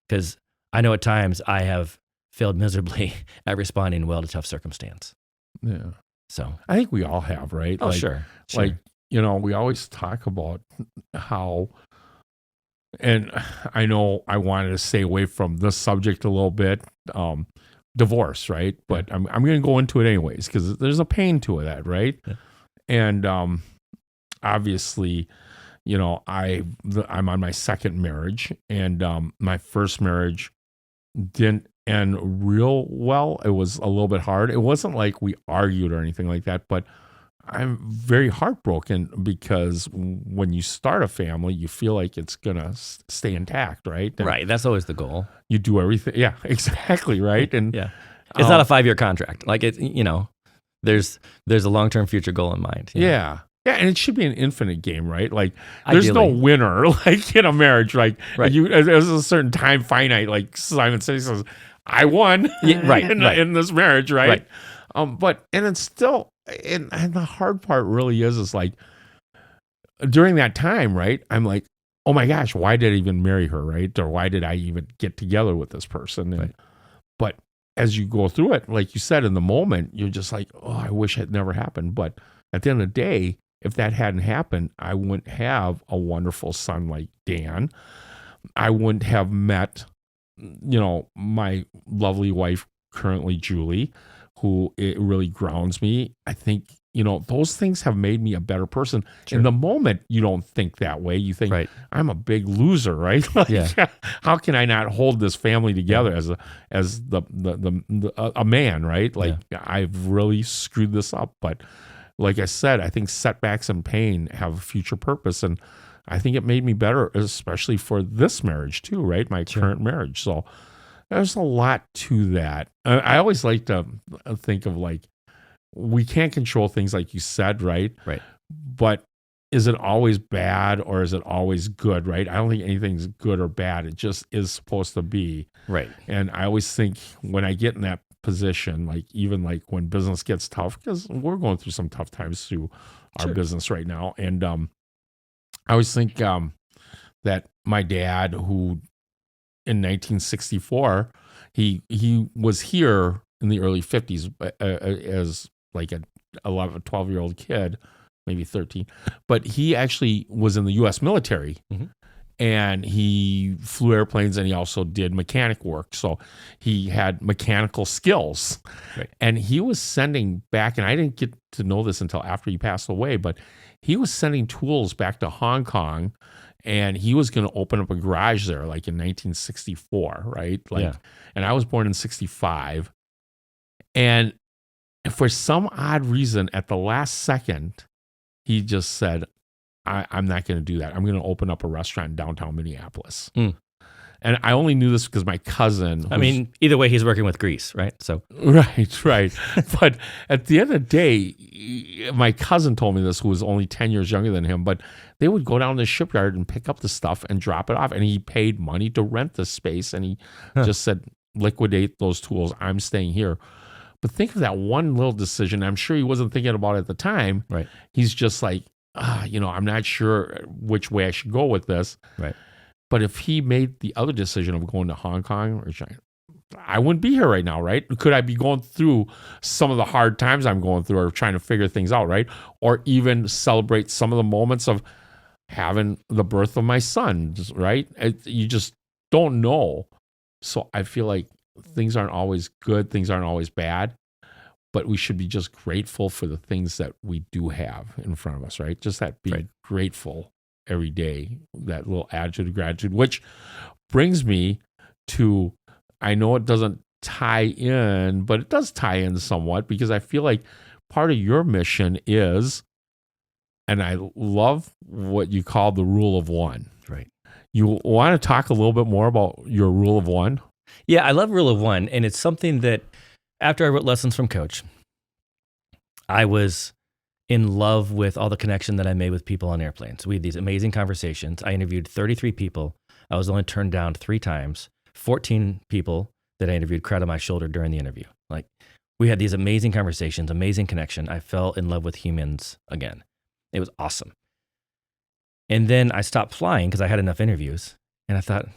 Because I know at times I have failed miserably at responding well to tough circumstance.
Yeah.
So,
I think we all have, right?
oh, sure.
Like, we always talk about how, and I know I wanted to stay away from this subject a little bit, divorce, right? But I'm going to go into it anyways because there's a pain to that, right?
Yeah.
And obviously, I'm on my second marriage, and my first marriage didn't end real well. It was a little bit hard. It wasn't like we argued or anything like that, but I'm very heartbroken because when you start a family, you feel like it's gonna stay intact, right? And
Right. That's always the goal.
you do everything. Yeah, exactly, right. And
Yeah. It's not a 5-year contract. Like there's a long-term future goal in mind.
Yeah. Yeah, and it should be an infinite game, right? Like, there's no
Ideally.
winner, like in a marriage. Like,
Right.
there's a certain time finite. Like Simon says, I won,
Yeah, right,
in this marriage, right?
Right.
But it's still, and the hard part really is like during that time, right? I'm like, oh my gosh, why did I even marry her, right? Or why did I even get together with this person? And,
Right.
But as you go through it, like you said, in the moment, you're just like, oh, I wish it never happened. But at the end of the day, if that hadn't happened, I wouldn't have a wonderful son like Dan. I wouldn't have met, my lovely wife, currently Julie, who it really grounds me. I think, those things have made me a better person.
Sure.
In the moment, you don't think that way. You think,
Right.
I'm a big loser, right? Like,
Yeah.
how can I not hold this family together as a man, right? Like, I've really screwed this up. But like I said, I think setbacks and pain have a future purpose. And I think it made me better, especially for this marriage too, right? My current marriage. So there's a lot to that. I always like to think of like, we can't control things like you said, right?
Right.
But is it always bad or is it always good, right? I don't think anything's good or bad. It just is supposed to be.
Right.
And I always think when I get in that position, like even like when business gets tough, because we're going through some tough times through our business right now. And I always think that my dad, who in 1964, he was here in the early 50s as like a 12-year-old kid, maybe 13. But he actually was in the U.S. military.
Mm-hmm.
And he flew airplanes and he also did mechanic work. So he had mechanical skills.
Right.
And he was sending back, and I didn't get to know this until after he passed away, but he was sending tools back to Hong Kong, and he was going to open up a garage there like in 1964, right? Like, and I was born in 65. And for some odd reason, at the last second, he just said, I'm not going to do that. I'm going to open up a restaurant in downtown Minneapolis. And I only knew this because my cousin...
I mean, either way, he's working with grease, right? So
Right. But at the end of the day, my cousin told me this, who was only 10 years younger than him, but they would go down to the shipyard and pick up the stuff and drop it off. And he paid money to rent the space. And he just said, liquidate those tools. I'm staying here. But think of that one little decision. I'm sure he wasn't thinking about it at the time.
Right.
He's just like, I'm not sure which way I should go with this.
Right.
But if he made the other decision of going to Hong Kong or China, I wouldn't be here right now, right? Could I be going through some of the hard times I'm going through or trying to figure things out, right? Or even celebrate some of the moments of having the birth of my son, right? You just don't know. So I feel like things aren't always good, things aren't always bad. But we should be just grateful for the things that we do have in front of us, right? Just that being grateful every day, that little attitude of gratitude, which brings me to, I know it doesn't tie in, but it does tie in somewhat because I feel like part of your mission is, and I love what you call the rule of one.
Right.
You want to talk a little bit more about your rule of one?
Yeah, I love rule of one. And it's something that after I wrote Lessons from Coach, I was in love with all the connection that I made with people on airplanes. We had these amazing conversations. I interviewed 33 people. I was only turned down 3 times. 14 people that I interviewed cried on my shoulder during the interview. Like, we had these amazing conversations, amazing connection. I fell in love with humans again. It was awesome. And then I stopped flying because I had enough interviews. And I thought,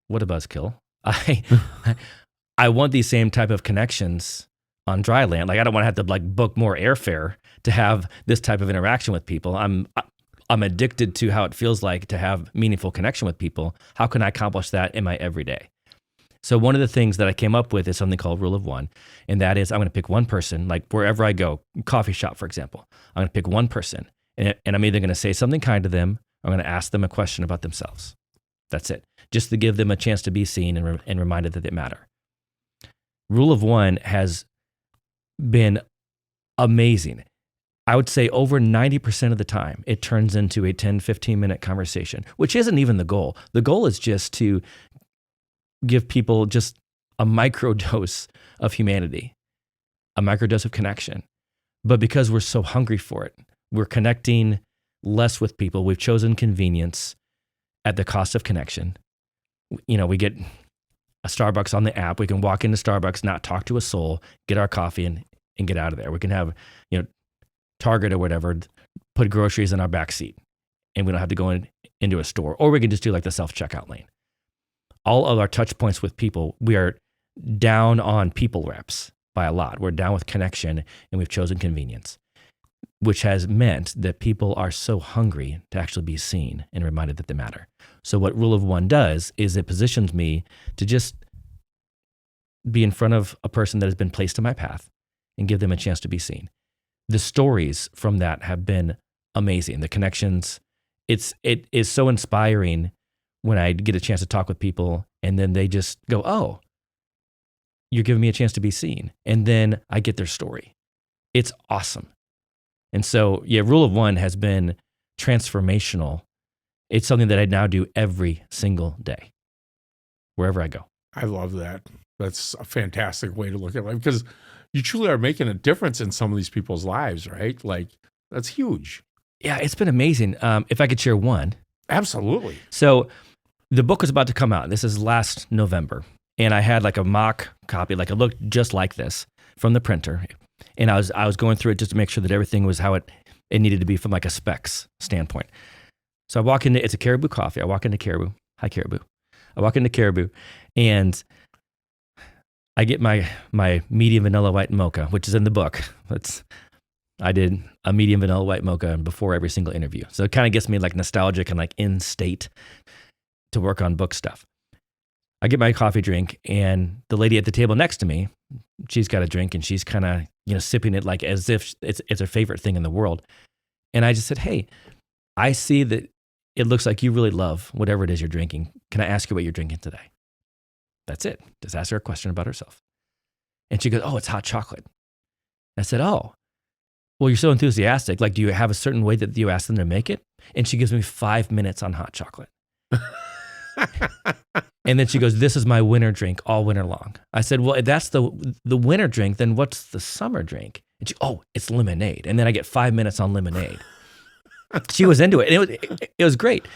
what a buzzkill. I want these same type of connections on dry land. Like I don't want to have to like book more airfare to have this type of interaction with people. I'm addicted to how it feels like to have meaningful connection with people. How can I accomplish that in my everyday? So one of the things that I came up with is something called Rule of One. And that is I'm going to pick one person, like wherever I go, coffee shop, for example, I'm going to pick one person and I'm either going to say something kind to them or I'm going to ask them a question about themselves. That's it. Just to give them a chance to be seen and reminded that they matter. Rule of One has been amazing. I would say over 90% of the time, it turns into a 10, 15-minute conversation, which isn't even the goal. The goal is just to give people just a microdose of humanity, a microdose of connection. But because we're so hungry for it, we're connecting less with people. We've chosen convenience at the cost of connection. You know, we get a Starbucks on the app. We can walk into Starbucks, not talk to a soul, get our coffee and get out of there. We can have, Target or whatever, put groceries in our back seat and we don't have to go into a store. Or we can just do like the self-checkout lane. All of our touch points with people, we are down on people reps by a lot. We're down with connection and we've chosen convenience, which has meant that people are so hungry to actually be seen and reminded that they matter. So what Rule of One does is it positions me to just be in front of a person that has been placed in my path and give them a chance to be seen. The stories from that have been amazing. The connections, it is so inspiring when I get a chance to talk with people and then they just go, oh, you're giving me a chance to be seen. And then I get their story. It's awesome. And so, Rule of One has been transformational. It's something that I now do every single day, wherever I go.
I love that. That's a fantastic way to look at life because you truly are making a difference in some of these people's lives, right? Like, that's huge.
Yeah, it's been amazing. If I could share one.
Absolutely.
So the book was about to come out. This is last November. And I had like a mock copy, like it looked just like this from the printer. And I was going through it just to make sure that everything was how it needed to be from like a specs standpoint. So I walk into, it's a Caribou coffee. I walk into Caribou. Hi, Caribou. I walk into Caribou and I get my medium vanilla white mocha, which is in the book. I did a medium vanilla white mocha before every single interview. So it kind of gets me like nostalgic and like in state to work on book stuff. I get my coffee drink and the lady at the table next to me, she's got a drink and she's kind of, sipping it like as if it's her favorite thing in the world. And I just said, hey, I see that it looks like you really love whatever it is you're drinking. Can I ask you what you're drinking today? That's it. Just ask her a question about herself. And she goes, oh, it's hot chocolate. I said, oh, well, you're so enthusiastic. Like, do you have a certain way that you ask them to make it? And she gives me 5 minutes on hot chocolate. And then she goes, this is my winter drink all winter long. I said, well, if that's the winter drink, then what's the summer drink? And she, oh, it's lemonade. And then I get 5 minutes on lemonade. She was into it. And it was great.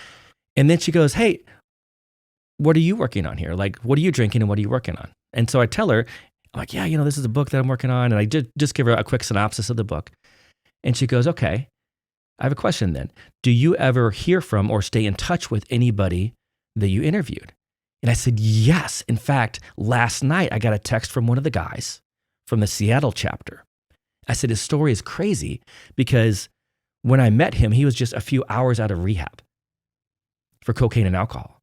And then she goes, hey, what are you working on here? Like, what are you drinking and what are you working on? And so I tell her, I'm like, yeah, this is a book that I'm working on. And I just give her a quick synopsis of the book. And she goes, okay, I have a question then. Do you ever hear from or stay in touch with anybody that you interviewed? And I said, yes. In fact, last night I got a text from one of the guys from the Seattle chapter. I said, his story is crazy because when I met him, he was just a few hours out of rehab for cocaine and alcohol.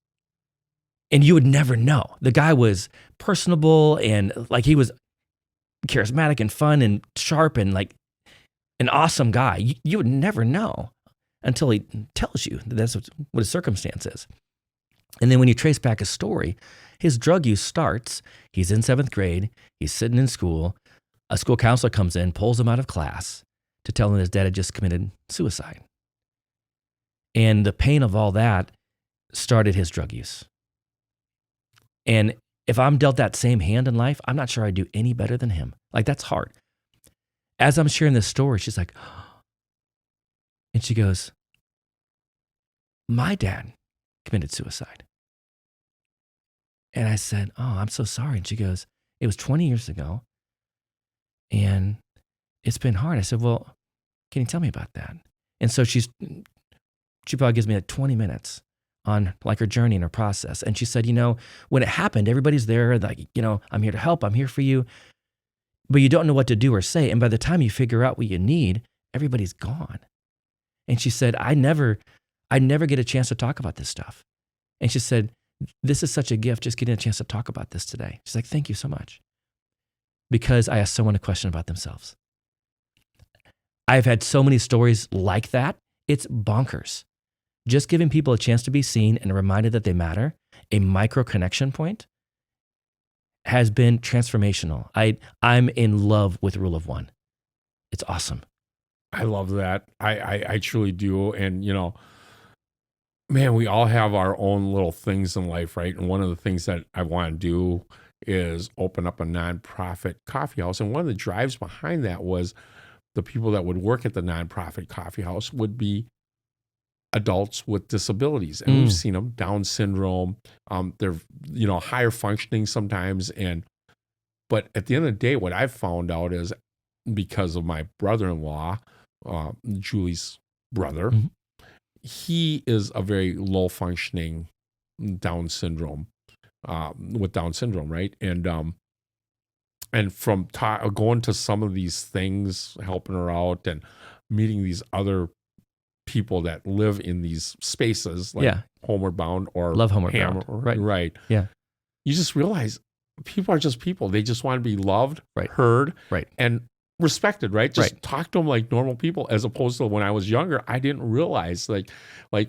And you would never know. The guy was personable and like he was charismatic and fun and sharp and like an awesome guy. You would never know until he tells you that that's what his circumstance is. And then when you trace back his story, his drug use starts. He's in 7th grade. He's sitting in school. A school counselor comes in, pulls him out of class to tell him his dad had just committed suicide. And the pain of all that started his drug use. And if I'm dealt that same hand in life, I'm not sure I'd do any better than him. Like, that's hard. As I'm sharing this story, she's like, and she goes, my dad committed suicide. And I said, oh, I'm so sorry. And she goes, it was 20 years ago and it's been hard. I said, well, can you tell me about that? And so she probably gives me like 20 minutes on like her journey and her process. And she said, when it happened, everybody's there, like, I'm here to help. I'm here for you. but you don't know what to do or say. And by the time you figure out what you need, everybody's gone. And she said, I never get a chance to talk about this stuff. And she said, this is such a gift, just getting a chance to talk about this today. She's like, thank you so much. Because I asked someone a question about themselves. I've had so many stories like that. It's bonkers. Just giving people a chance to be seen and reminded that they matter, a micro connection point, has been transformational. I'm in love with Rule of One. It's awesome.
I love that. I truly do. And, man, we all have our own little things in life, right? And one of the things that I want to do is open up a nonprofit coffee house. And one of the drives behind that was the people that would work at the nonprofit coffee house would be adults with disabilities. And we've seen them, Down syndrome. They're, higher functioning sometimes. But at the end of the day, what I've found out is because of my brother-in-law, Julie's brother, he is a very low functioning Down syndrome, with Down syndrome, right? And from going to some of these things, helping her out and meeting these other people that live in these spaces, like Homeward Bound or
Love Homeward Bound.
Right.
Yeah.
You just realize people are just people. They just want to be loved, heard, and respected, right? Just talk to them like normal people, as opposed to when I was younger, I didn't realize like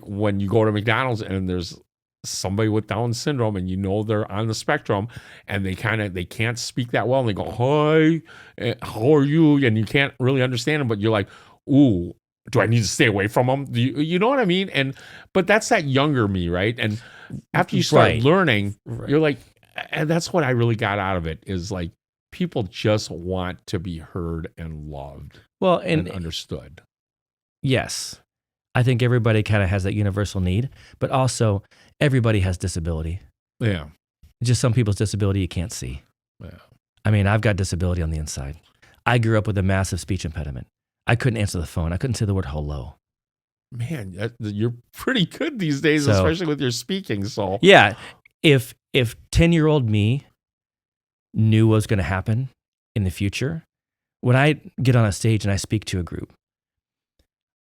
when you go to McDonald's and there's somebody with Down syndrome and they're on the spectrum and they can't speak that well and they go, hi, how are you? And you can't really understand them, but you're like, ooh, do I need to stay away from them? You know what I mean? But that's that younger me, right? And after you start learning, you're like, and that's what I really got out of it is like, people just want to be heard and loved, and understood. Yes.
I think everybody kind of has that universal need, but also everybody has disability.
Yeah.
Just some people's disability you can't see.
Yeah.
I mean, I've got disability on the inside. I grew up with a massive speech impediment. I couldn't answer the phone. I couldn't say the word hello.
Man, you're pretty good these days, especially with your speaking. So
yeah, if 10-year-old me knew what was going to happen in the future, when I get on a stage and I speak to a group,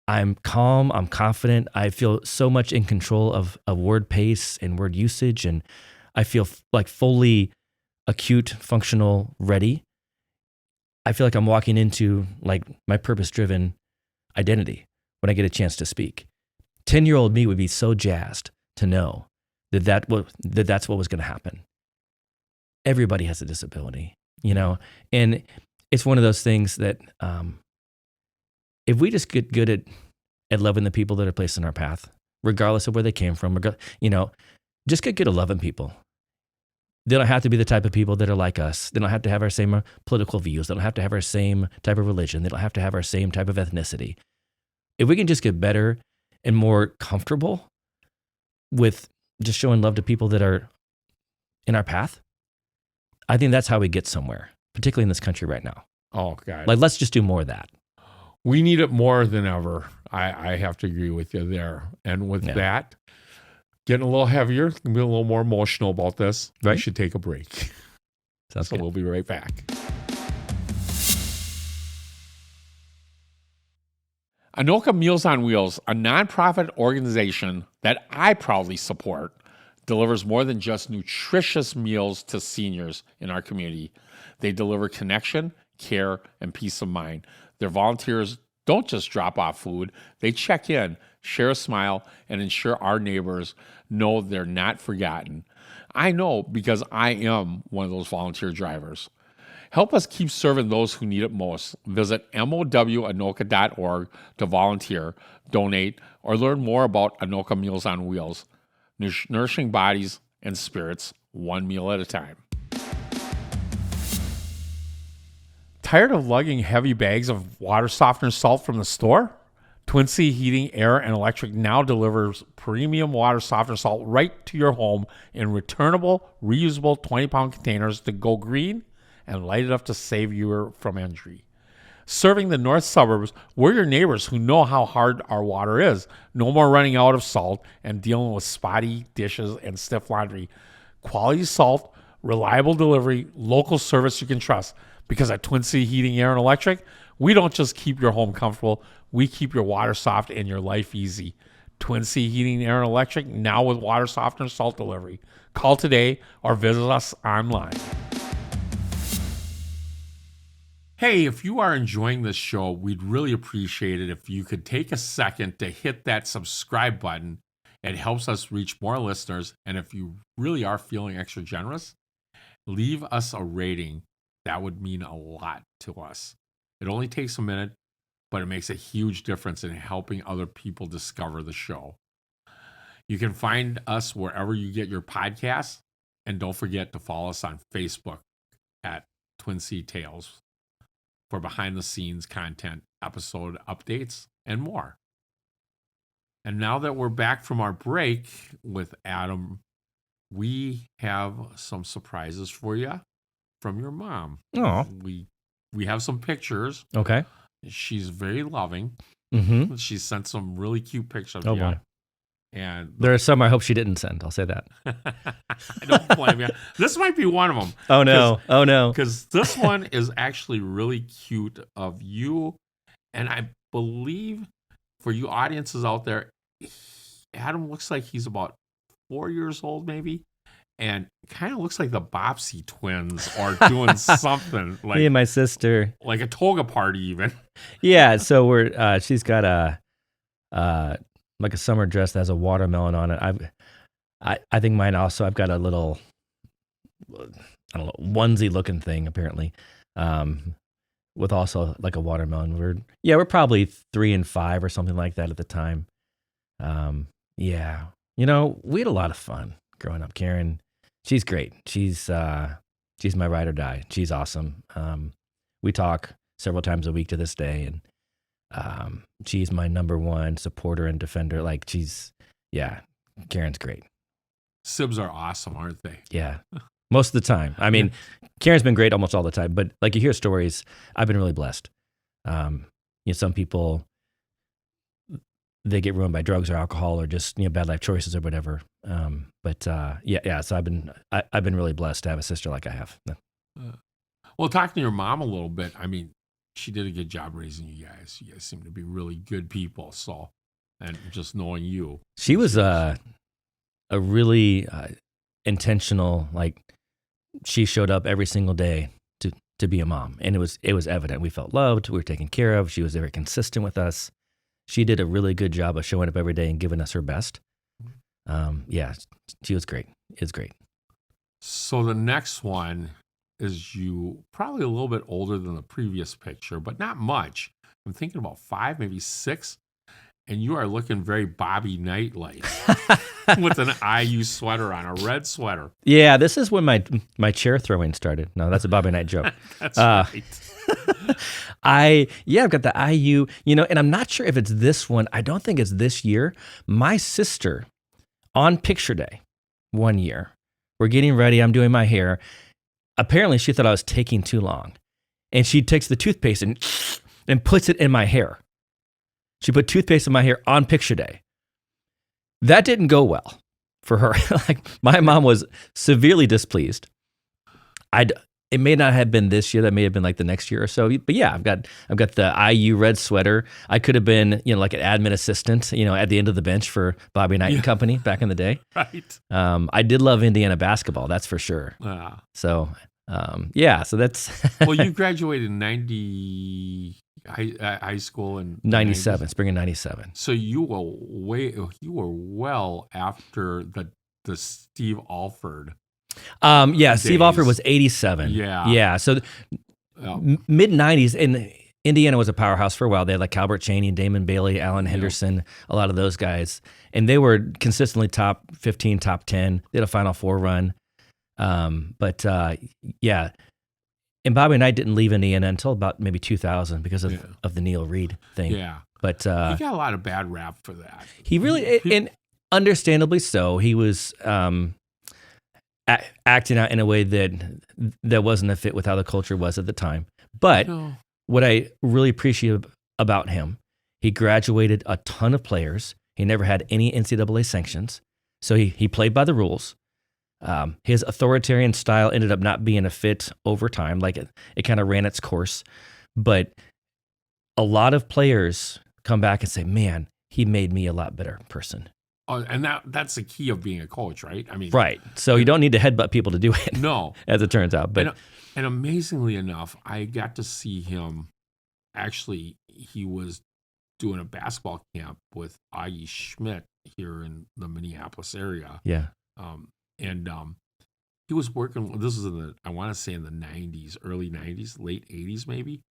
I'm calm, I'm confident, I feel so much in control of word pace and word usage, and I feel like fully acute, functional, ready. I feel like I'm walking into like my purpose-driven identity when I get a chance to speak. 10-year-old me would be so jazzed to know that's what was going to happen. Everybody has a disability, and it's one of those things that if we just get good at loving the people that are placed in our path, regardless of where they came from, just get good at loving people. They don't have to be the type of people that are like us. They don't have to have our same political views. They don't have to have our same type of religion. They don't have to have our same type of ethnicity. If we can just get better and more comfortable with just showing love to people that are in our path, I think that's how we get somewhere, particularly in this country right now.
Oh, God.
Like, let's just do more of that.
We need it more than ever. I have to agree with you there. And with that, getting a little heavier, going to be a little more emotional about this.
Right.
We should take a break.
Sounds good.
We'll be right back. Anoka Meals on Wheels, a nonprofit organization that I proudly support, delivers more than just nutritious meals to seniors in our community. They deliver connection, care, and peace of mind. Their volunteers don't just drop off food. They check in, share a smile, and ensure our neighbors know they're not forgotten. I know because I am one of those volunteer drivers. Help us keep serving those who need it most. Visit mowanoka.org to volunteer, donate, or learn more about Anoka Meals on Wheels. Nourishing bodies and spirits, one meal at a time. Tired of lugging heavy bags of water softener salt from the store? Twin City Heating, Air, and Electric now delivers premium water softener salt right to your home in returnable, reusable 20-pound containers to go green and light it up to save you from injury. Serving the north suburbs, we're your neighbors who know how hard our water is. No more running out of salt and dealing with spotty dishes and stiff laundry. Quality salt Reliable delivery, local service you can trust. Because at Twin City Heating, Air, and Electric, we don't just keep your home comfortable, we keep your water soft and your life easy. Twin City Heating, Air, and Electric, now with water softener salt delivery. Call today or visit us online. Hey, if you are enjoying this show, we'd really appreciate it if you could take a second to hit that subscribe button. It helps us reach more listeners. And if you really are feeling extra generous, leave us a rating. That would mean a lot to us. It only takes a minute, but it makes a huge difference in helping other people discover the show. You can find us wherever you get your podcasts. And don't forget to follow us on Facebook at Twin Sea Tales for behind-the-scenes content, episode updates, and more. And now that we're back from our break with Adam, we have some surprises for you from your mom.
Oh.
We have some pictures.
Okay.
She's very loving.
Mm-hmm.
She sent some really cute pictures.
Oh, boy.
And
there are some I hope she didn't send. I'll say that.
I don't blame you. This might be one of them.
Oh, no. Oh, no.
Because this one is actually really cute of you. And I believe for you audiences out there, Adam looks like he's about 4 years old, maybe. And kind of looks like the Bobbsey twins are doing something. Like,
me and my sister.
Like a toga party, even.
Yeah. So she's got like a summer dress that has a watermelon on it. I think mine also, I've got a little, I don't know, onesie looking thing apparently, with also like a watermelon. We're probably 3 and 5 or something like that at the time. Yeah, we had a lot of fun growing up. Karen, she's great. She's my ride or die. She's awesome. We talk several times a week to this day, and she's my number one supporter and defender. Like Karen's great.
Sibs are awesome, aren't they?
Yeah. Most of the time. I mean, Karen's been great almost all the time, but like you hear stories, I've been really blessed. Some people, they get ruined by drugs or alcohol or just, bad life choices or whatever. So I've been really blessed to have a sister like I have.
Well, talking to your mom a little bit, I mean, she did a good job raising you guys. You guys seem to be really good people. So, and just knowing you.
She was a really intentional, like she showed up every single day to be a mom. And it was evident. We felt loved. We were taken care of. She was very consistent with us. She did a really good job of showing up every day and giving us her best. She was great. It's great.
So the next one is you probably a little bit older than the previous picture, but not much. I'm thinking about 5, maybe 6. And you are looking very Bobby Knight-like with an IU sweater on, a red sweater.
Yeah, this is when my chair throwing started. No, that's a Bobby Knight joke.
That's right.
I've got the IU, and I'm not sure if it's this one. I don't think it's this year. My sister, on picture day, one year, we're getting ready. I'm doing my hair. Apparently, she thought I was taking too long. And she takes the toothpaste and puts it in my hair. She put toothpaste in my hair on picture day. That didn't go well for her. Like, my mom was severely displeased. It may not have been this year. That may have been like the next year or so. But yeah, I've got the IU red sweater. I could have been, like an admin assistant, at the end of the bench for Bobby Knight and Company back in the day.
Right.
I did love Indiana basketball. That's for sure. So that's.
Well, you graduated in 90 high school in
97, spring of 97.
So you were well after the Steve Alford.
Steve Alford was 87. Yeah. So mid 90s, and Indiana was a powerhouse for a while. They had like Calbert Chaney, Damon Bailey, Alan Henderson, a lot of those guys, and they were consistently top 15, top 10. They had a Final Four run. And Bobby Knight didn't leave Indiana until about maybe 2000 because of the Neil Reed thing.
Yeah.
But
he got a lot of bad rap for that.
He really, and understandably so, he was acting out in a way that wasn't a fit with how the culture was at the time. But what I really appreciate about him, he graduated a ton of players. He never had any NCAA sanctions. So he played by the rules. His authoritarian style ended up not being a fit over time. Like it kind of ran its course. But a lot of players come back and say, man, he made me a lot better person.
Oh, and that's the key of being a coach, right? I mean,
Right. So you don't need to headbutt people to do it.
No.
As it turns out. But
and amazingly enough, I got to see him. Actually, he was doing a basketball camp with Augie Schmidt here in the Minneapolis area.
yeah.
And he was working. This was I want to say in the 90s, early 90s, late 80s maybe.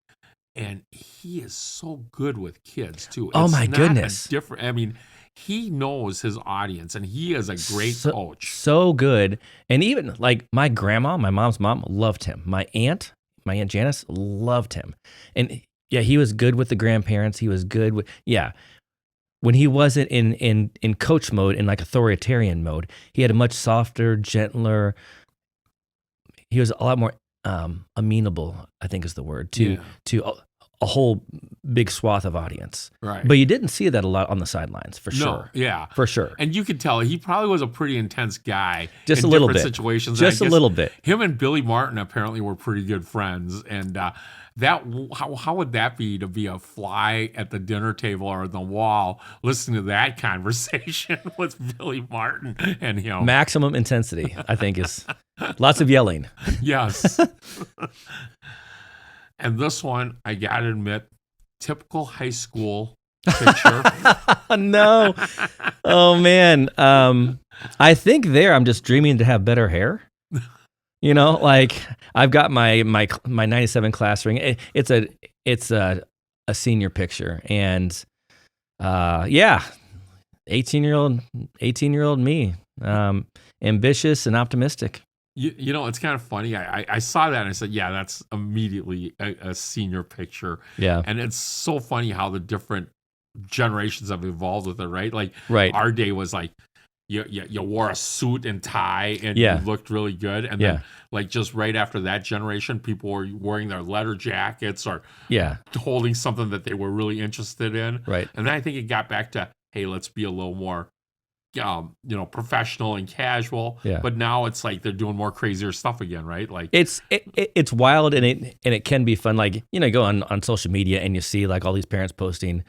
And he is so good with kids too.
Oh,
It's
my
not
goodness.
different. I mean, he knows his audience, and he is a great coach.
So good. And even like my grandma, my mom's mom, loved him. My aunt Janice, loved him. And yeah, he was good with the grandparents. He was good with, when he wasn't in coach mode, in like authoritarian mode, he had a much softer, gentler, he was a lot more amenable, I think is the word, to a whole big swath of audience.
Right.
But you didn't see that a lot on the sidelines, for sure.
No, yeah.
For sure.
And you could tell he probably was a pretty intense guy.
Just
in
a little
different
bit.
situations.
Just a little bit.
Him and Billy Martin apparently were pretty good friends. And how would that be to be a fly at the dinner table or the wall listening to that conversation with Billy Martin and him?
Maximum intensity, I think, is lots of yelling.
Yes. And this one, I got to admit, typical high school picture.
No. Oh, man. I think I'm just dreaming to have better hair. You know, like I've got my 97 class ring. It's a senior picture. And 18-year-old me, ambitious and optimistic.
You know, it's kind of funny. I saw that and I said, yeah, that's immediately a senior picture.
Yeah.
And it's so funny how the different generations have evolved with it, right? Like our day was like, you wore a suit and tie and you looked really good. And then like just right after that generation, people were wearing their leather jackets or holding something that they were really interested in.
Right.
And then I think it got back to, hey, let's be a little more professional and casual. Yeah. But now it's like they're doing more crazier stuff again, right? Like
it's wild and it can be fun. Like, you go on social media and you see like all these parents posting,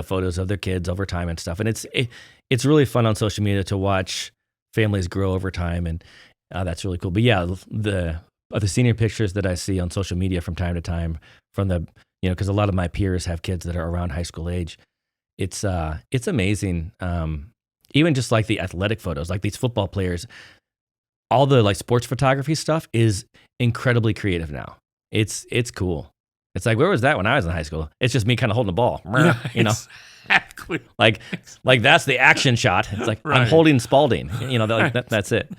photos of their kids over time and stuff. And it's really fun on social media to watch families grow over time. And that's really cool. But yeah, the senior pictures that I see on social media from time to time from because a lot of my peers have kids that are around high school age. It's amazing. Even just like the athletic photos, like these football players, all the like sports photography stuff is incredibly creative now. It's cool. It's like, where was that when I was in high school? It's just me kind of holding the ball,
Exactly.
Like that's the action shot. It's like I'm holding Spalding. That's it.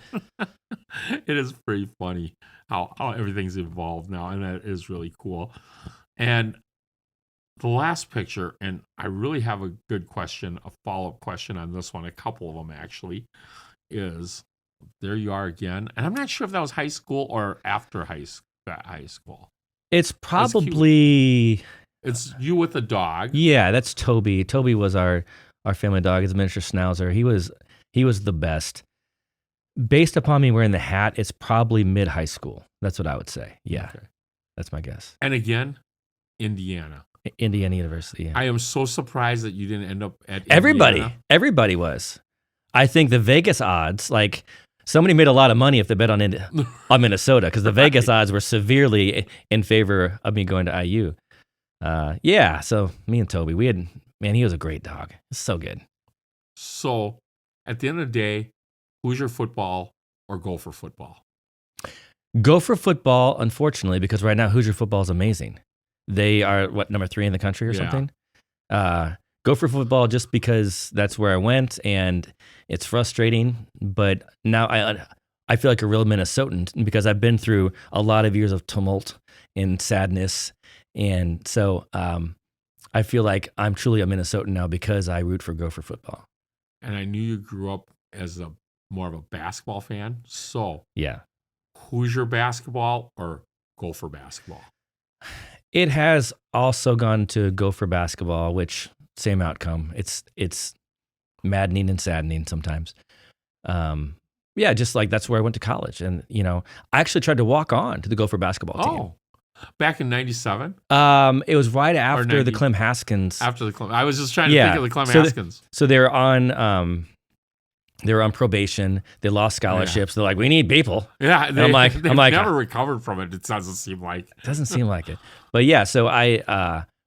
It is pretty funny how everything's evolved now, and that is really cool. And the last picture, and I really have a good question, a follow-up question on this one, a couple of them actually, is there you are again. And I'm not sure if that was high school or after high school.
It's probably...
It's you with the dog.
Yeah, that's Toby. Toby was our family dog. He's a miniature schnauzer. He was the best. Based upon me wearing the hat, it's probably mid-high school. That's what I would say. Yeah, okay. That's my guess.
And again, Indiana
University. Yeah.
I am so surprised that you didn't end up at
Indiana. Everybody was. I think the Vegas odds, like somebody made a lot of money if they bet on Minnesota, because the Vegas odds were severely in favor of me going to IU. So me and Toby, he was a great dog. So good.
So at the end of the day, Hoosier football or Gopher football?
Gopher football, unfortunately, because right now Hoosier football is amazing. They are number 3 in the country or something. Gopher football, just because that's where I went, and it's frustrating. But now I feel like a real Minnesotan because I've been through a lot of years of tumult and sadness, and so I feel like I'm truly a Minnesotan now because I root for Gopher football.
And I knew you grew up as more of a basketball fan. So
yeah,
Hoosier basketball or Gopher basketball?
It has also gone to Gopher basketball, which same outcome. It's maddening and saddening sometimes. Yeah, just like that's where I went to college. And, I actually tried to walk on to the Gopher basketball team.
Oh, back in 97?
It was right after
90.
the Clem Haskins.
After the Clem. I was just trying to think of the Clem Haskins.
So they're on probation. They lost scholarships. They're like, we need people.
Yeah,
I'm like,
never recovered from it. It doesn't seem like.
It doesn't seem like it. But yeah, so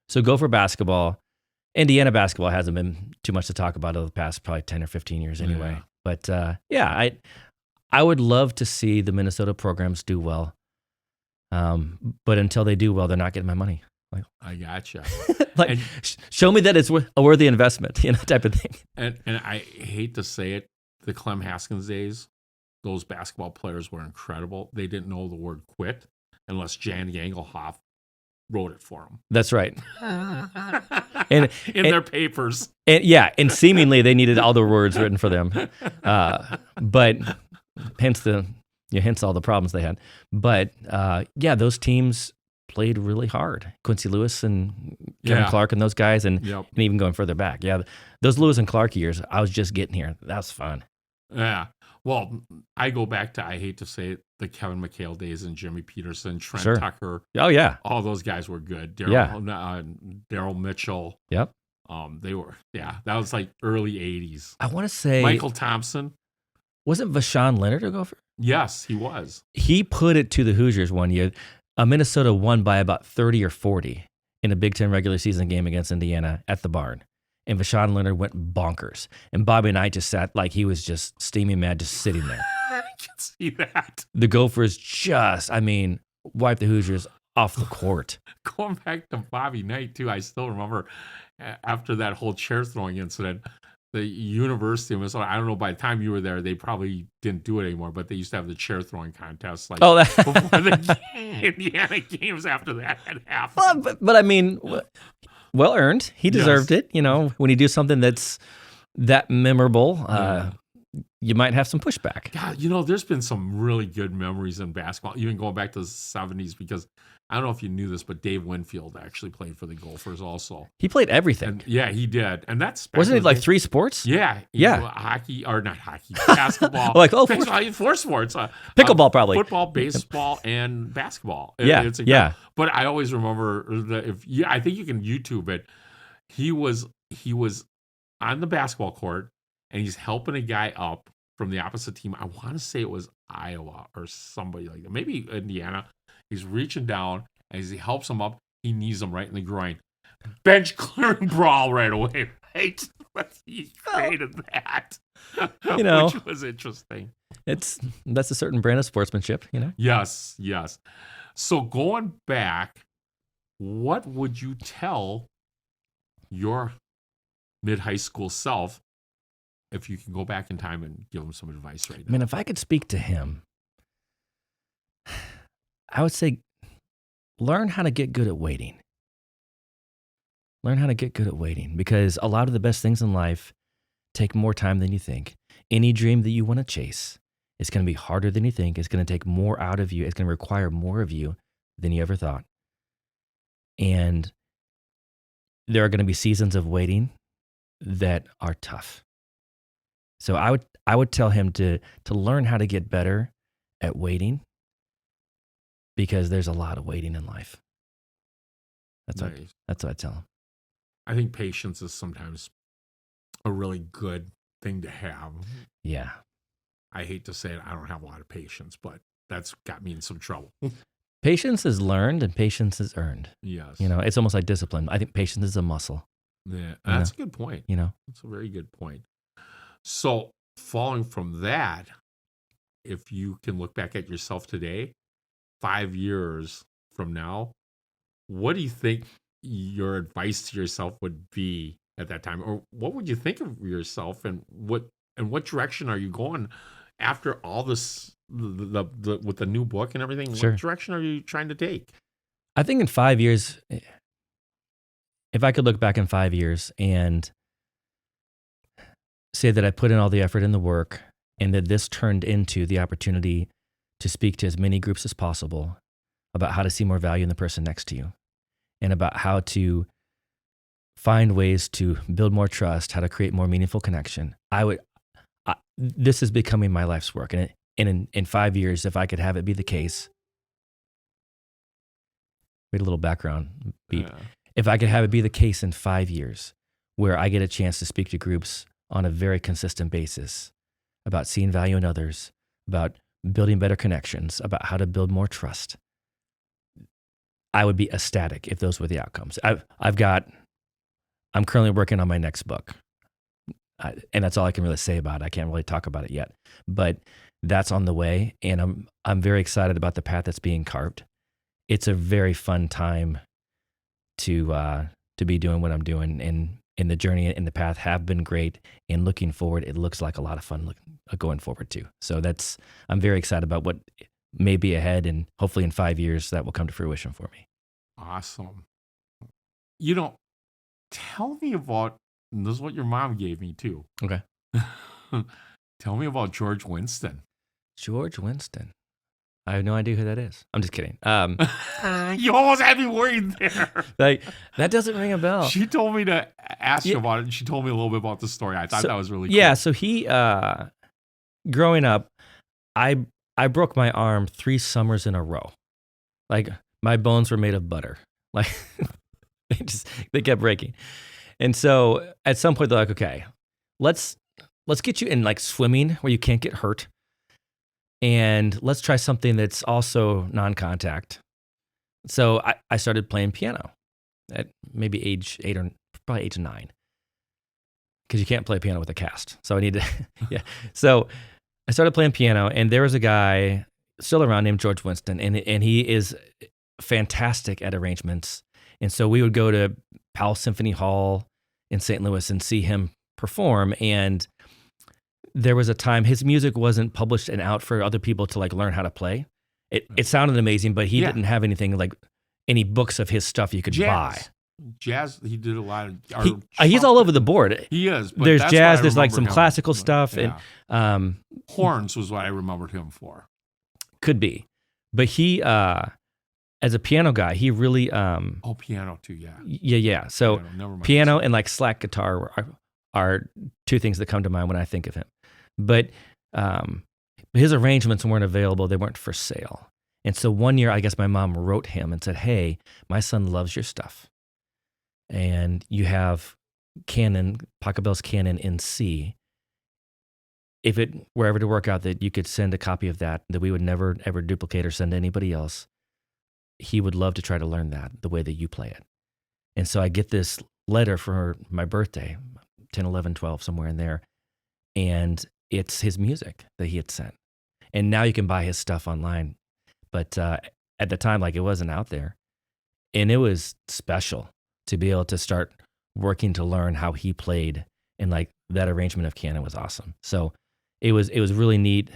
so Gopher basketball. Indiana basketball hasn't been too much to talk about over the past probably 10 or 15 years anyway.
Yeah.
But I would love to see the Minnesota programs do well. But until they do well, they're not getting my money. Like,
I gotcha.
Show me that it's a worthy investment, type of thing.
And I hate to say it, the Clem Haskins days, those basketball players were incredible. They didn't know the word quit unless Jan Yangelhoff wrote it for them.
That's right. In
their papers.
And seemingly they needed all the words written for them. But hence all the problems they had. But those teams played really hard. Quincy Lewis and Kevin Clark and those guys, and even going further back. Yeah, those Lewis and Clark years, I was just getting here. That was fun.
Yeah. Well, I go back to, I hate to say it, the Kevin McHale days and Jimmy Peterson, Trent Tucker.
Oh, yeah.
All those guys were good. Daryl Mitchell.
Yep.
They were, that was like early 80s.
I want to say
Michael Thompson.
Wasn't Vashawn Leonard a Gopher?
Yes, he was.
He put it to the Hoosiers one year. Minnesota won by about 30 or 40 in a Big Ten regular season game against Indiana at the Barn. And Vashawn Leonard went bonkers. And Bobby Knight just sat like he was just steaming mad, just sitting there.
I can see that.
The Gophers wiped the Hoosiers off the court.
Going back to Bobby Knight, too, I still remember after that whole chair throwing incident, the University of Minnesota, I don't know, by the time you were there, they probably didn't do it anymore, but they used to have the chair throwing contest before the Indiana games after that had happened.
Well, but well earned. He deserved it. When you do something that's that memorable, you might have some pushback.
God, there's been some really good memories in basketball, even going back to the 70s, because I don't know if you knew this, but Dave Winfield actually played for the Gophers also.
He played everything.
He did. And that's...
Wasn't it like 3 sports?
Yeah. Hockey, or not hockey, basketball. Four sports.
Pickleball, probably.
Football, baseball, and basketball.
Yeah.
But I always remember, I think you can YouTube it. He was on the basketball court, and he's helping a guy up from the opposite team. I want to say it was Iowa or somebody like that. Maybe Indiana. He's reaching down, and as he helps him up, he knees him right in the groin. Bench clearing brawl right away, right? He created that, which was interesting.
That's a certain brand of sportsmanship,
Yes. So going back, what would you tell your mid-high school self if you can go back in time and give him some advice right now?
If I could speak to him, I would say learn how to get good at waiting. Learn how to get good at waiting, because a lot of the best things in life take more time than you think. Any dream that you want to chase, it's going to be harder than you think. It's going to take more out of you. It's going to require more of you than you ever thought. And there are going to be seasons of waiting that are tough. So I would tell him to learn how to get better at waiting, because there's a lot of waiting in life. That's what I tell him.
I think patience is sometimes a really good thing to have.
Yeah.
I hate to say it, I don't have a lot of patience, but that's got me in some trouble.
Patience is learned and patience is earned.
Yes.
It's almost like discipline. I think patience is a muscle.
Yeah, that's a good point. That's a very good point. So, following from that, if you can look back at yourself today, 5 years from now, what do you think your advice to yourself would be at that time? Or what would you think of yourself, and what direction are you going after all this, with the new book and everything?
Sure.
What direction are you trying to take?
I think in 5 years, if I could look back in 5 years and say that I put in all the effort and the work, and that this turned into the opportunity to speak to as many groups as possible about how to see more value in the person next to you, and about how to find ways to build more trust, how to create more meaningful connection. I this is becoming my life's work. And in 5 years, if I could have it be the case, wait, a little background beat.
Yeah.
If I could have it be the case in 5 years where I get a chance to speak to groups on a very consistent basis about seeing value in others, about building better connections, about how to build more trust, I would be ecstatic if those were the outcomes. I'm currently working on my next book. And that's all I can really say about it. I can't really talk about it yet, but that's on the way. And I'm very excited about the path that's being carved. It's a very fun time to be doing what I'm doing, and the journey and the path have been great. And looking forward, it looks like a lot of fun going forward too. So I'm very excited about what may be ahead, and hopefully in 5 years that will come to fruition for me.
Awesome. Tell me about, and this is what your mom gave me too.
Okay.
Tell me about George Winston.
George Winston. I have no idea who that is. I'm just kidding.
You almost had me worried there.
Like, that doesn't ring a bell.
She told me to ask you about it, and she told me a little bit about the story. I thought that was really cool.
Yeah, so he, growing up, I broke my arm 3 summers in a row. Like, my bones were made of butter. Like, they kept breaking. And so at some point they're like, okay, let's get you in like swimming where you can't get hurt. And let's try something that's also non-contact. So I started playing piano at maybe age 8 or probably 8 to 9. Because you can't play piano with a cast. So I need to, yeah. So I started playing piano, and there was a guy still around named George Winston, and he is fantastic at arrangements. And so we would go to Powell Symphony Hall in St. Louis and see him perform. And there was a time his music wasn't published and out for other people to like learn how to play. It sounded amazing, but he didn't have anything like any books of his stuff you could buy.
Jazz, he did a lot of.
He's all over the board.
He is. But
there's
that's
jazz.
what I
There's like some
remember him.
classical stuff,
Yeah.
and
horns was what I remembered him for.
Could be, but he, as a piano guy, he really.
Piano too. Yeah.
Yeah. So
never mind.
piano and like slack guitar are 2 things that come to mind when I think of him. But his arrangements weren't available. They weren't for sale. And so one year, I guess my mom wrote him and said, "Hey, my son loves your stuff. And you have Canon, Pachelbel's Canon in C. If it were ever to work out that you could send a copy of that we would never, ever duplicate or send to anybody else, he would love to try to learn that the way that you play it." And so I get this letter for my birthday, 10, 11, 12, somewhere in there. And it's his music that he had sent. And now you can buy his stuff online. But at the time, like, it wasn't out there. And it was special to be able to start working to learn how he played. And like that arrangement of Canon was awesome. So it was really neat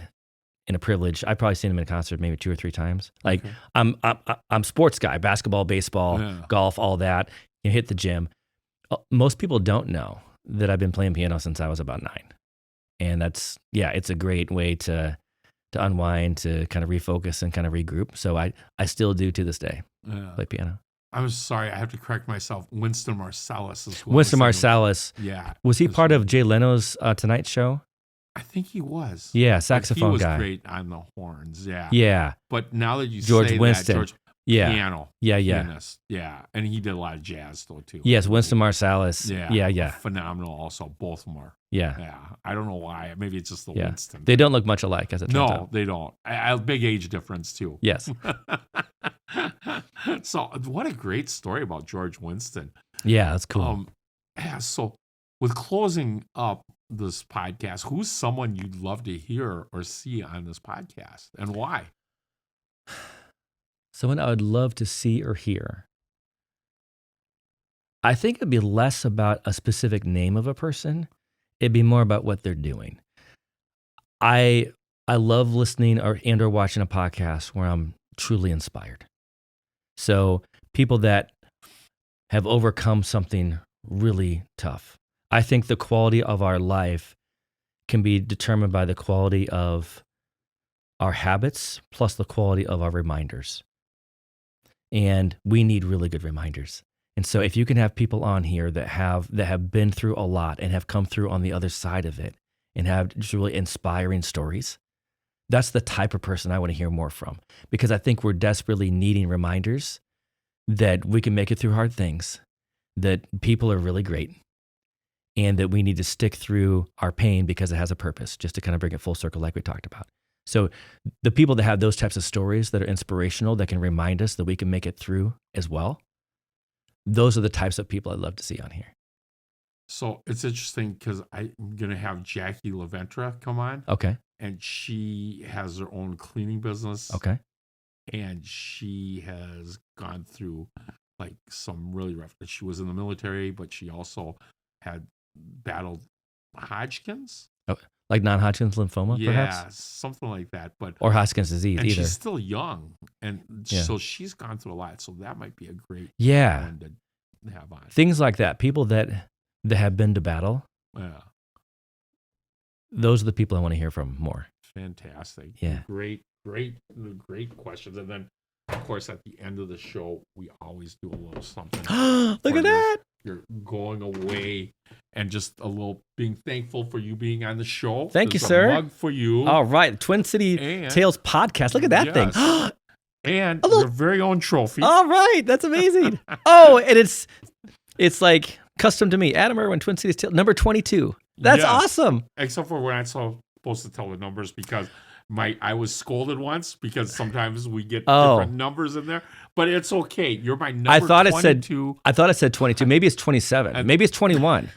and a privilege. I've probably seen him in concert maybe 2 or 3 times. Like, okay. I'm sports guy, basketball, baseball, golf, all that. You hit the gym. Most people don't know that I've been playing piano since I was about 9. And it's a great way to unwind, to kind of refocus and kind of regroup. So I still do to this day, play piano.
I'm sorry, I have to correct myself. Winston Marsalis is what
Winston Marsalis.
Yeah.
Was he part of Jay Leno's Tonight Show?
I think he was.
Yeah, saxophone guy.
He was great on the horns, yeah.
Yeah.
But now that you
George
say
Winston.
that, George, piano.
Yeah.
Pianist. Yeah. And he did a lot of jazz though too.
Yes, Winston Marsalis. Yeah.
Phenomenal also, both of them are.
Yeah.
I don't know why. Maybe it's just the Winston.
They don't look much alike as it turns out.
No, they don't. A big age difference too.
Yes.
So what a great story about George Winston.
Yeah, that's cool.
So with closing up this podcast, who's someone you'd love to hear or see on this podcast, and why?
Someone I would love to see or hear. I think it'd be less about a specific name of a person. It'd be more about what they're doing. I love listening or watching a podcast where I'm truly inspired. So people that have overcome something really tough. I think the quality of our life can be determined by the quality of our habits plus the quality of our reminders. And we need really good reminders. And so if you can have people on here that have been through a lot and have come through on the other side of it and have just really inspiring stories. That's the type of person I want to hear more from, because I think we're desperately needing reminders that we can make it through hard things, that people are really great, and that we need to stick through our pain because it has a purpose, just to kind of bring it full circle like we talked about. So the people that have those types of stories that are inspirational, that can remind us that we can make it through as well, those are the types of people I'd love to see on here.
So it's interesting because I'm going to have Jackie LaVentra come on.
Okay.
And she has her own cleaning business.
Okay.
And she has gone through like some really rough. She was in the military, but she also had battled Hodgkin's.
Oh, like non-Hodgkin's lymphoma, perhaps?
Yeah, something like that. Or
Hodgkin's disease,
and
either.
She's still young. And so she's gone through a lot. So that might be a great one to have on.
Things like that. People that have been to battle.
Yeah.
Those are the people I want to hear from more.
Fantastic.
Yeah.
Great questions. And then, of course, at the end of the show, we always do a little something.
Look at that.
You're going away and just a little being thankful for you being on the show.
Thank you,
There's
sir.
A mug for you.
All right. Twin City Tales podcast. Look at that thing.
And your very own trophy.
All right. That's amazing. And it's like custom to me. Adam Erwin, Twin Cities Tales, number 22. That's awesome.
Except for we're not supposed to tell the numbers because I was scolded once because sometimes we get different numbers in there, but it's okay. You're my number 22.
I thought it said 22. Maybe it's 27. Maybe it's 21.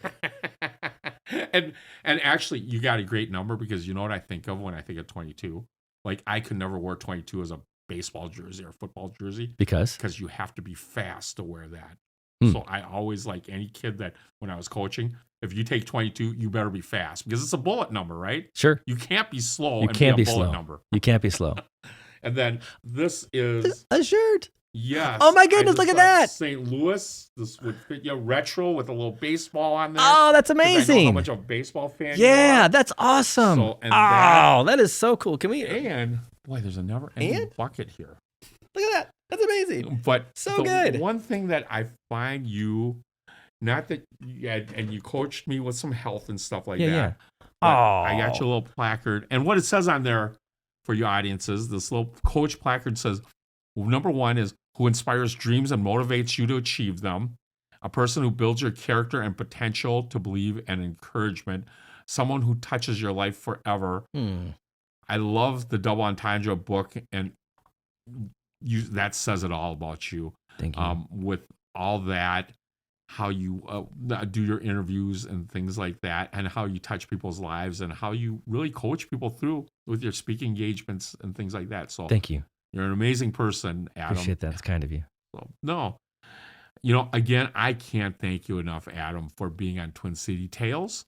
and actually, you got a great number because you know what I think of when I think of 22? Like I could never wear 22 as a baseball jersey or football jersey.
Because
you have to be fast to wear that. So I always like any kid that when I was coaching, if you take 22, you better be fast because it's a bullet number, right?
Sure.
You can't be slow.
You can't be
bullet
slow.
Number.
You can't be slow.
And then this is
a shirt.
Yes.
Oh my goodness! Look at that.
St. Louis. This would fit you retro with a little baseball on there.
Oh, that's amazing.
I know how much of a baseball fan you
Yeah,
are.
that's awesome. That is so cool. Can we?
And boy, there's a never-ending bucket here.
Look at that. That's amazing.
But
so good.
One thing that I find you. Not that, and you coached me with some health and stuff like that.
Yeah.
I got you a little placard. And what it says on there for your audiences, this little coach placard says, number 1 is who inspires dreams and motivates you to achieve them. A person who builds your character and potential to believe and encouragement. Someone who touches your life forever. I love the Double Entendre book, and that says it all about you.
Thank you.
With all that, how you do your interviews and things like that, and how you touch people's lives and how you really coach people through with your speaking engagements and things like that. So
thank you.
You're an amazing person, Adam.
Appreciate that. It's kind of you.
So, no, again, I can't thank you enough, Adam, for being on Twin City Tales.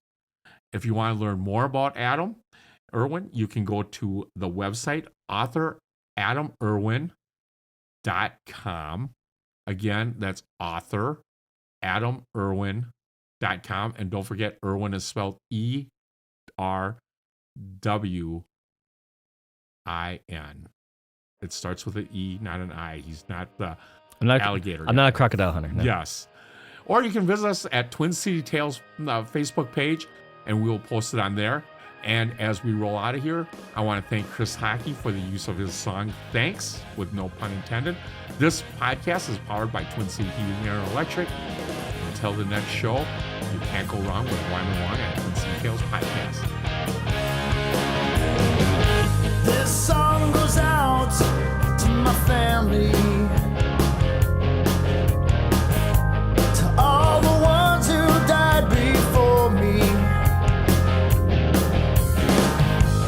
If you want to learn more about Adam Erwin, you can go to the website, author.adamerwin.com. Again, that's author.adamerwin.com. And don't forget, Erwin is spelled ERWIN. It starts with an E, not an I. He's not the alligator.
I'm not a crocodile hunter. No.
Yes. Or you can visit us at Twin City Tales Facebook page, and we will post it on there. And as we roll out of here, I want to thank Chris Hockey for the use of his song, Thanks, with no pun intended. This podcast is powered by Twin City Heating, Air, and Electric. Until the next show, you can't go wrong with Wyman Wong and Twin City Tales Podcast.
This song goes out to my family, to all the ones who died before me.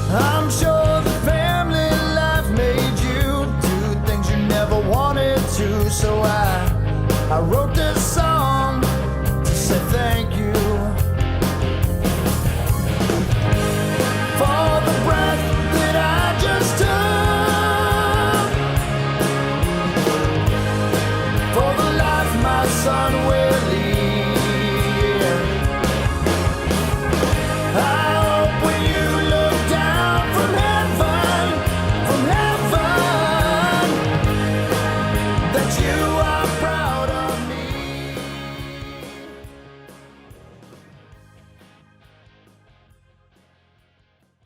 I'm sure the family life made you do things you never wanted to, so I wrote this song to say thank you for the breath that I just took, for the life my son will lead. I hope when you look down from heaven, that you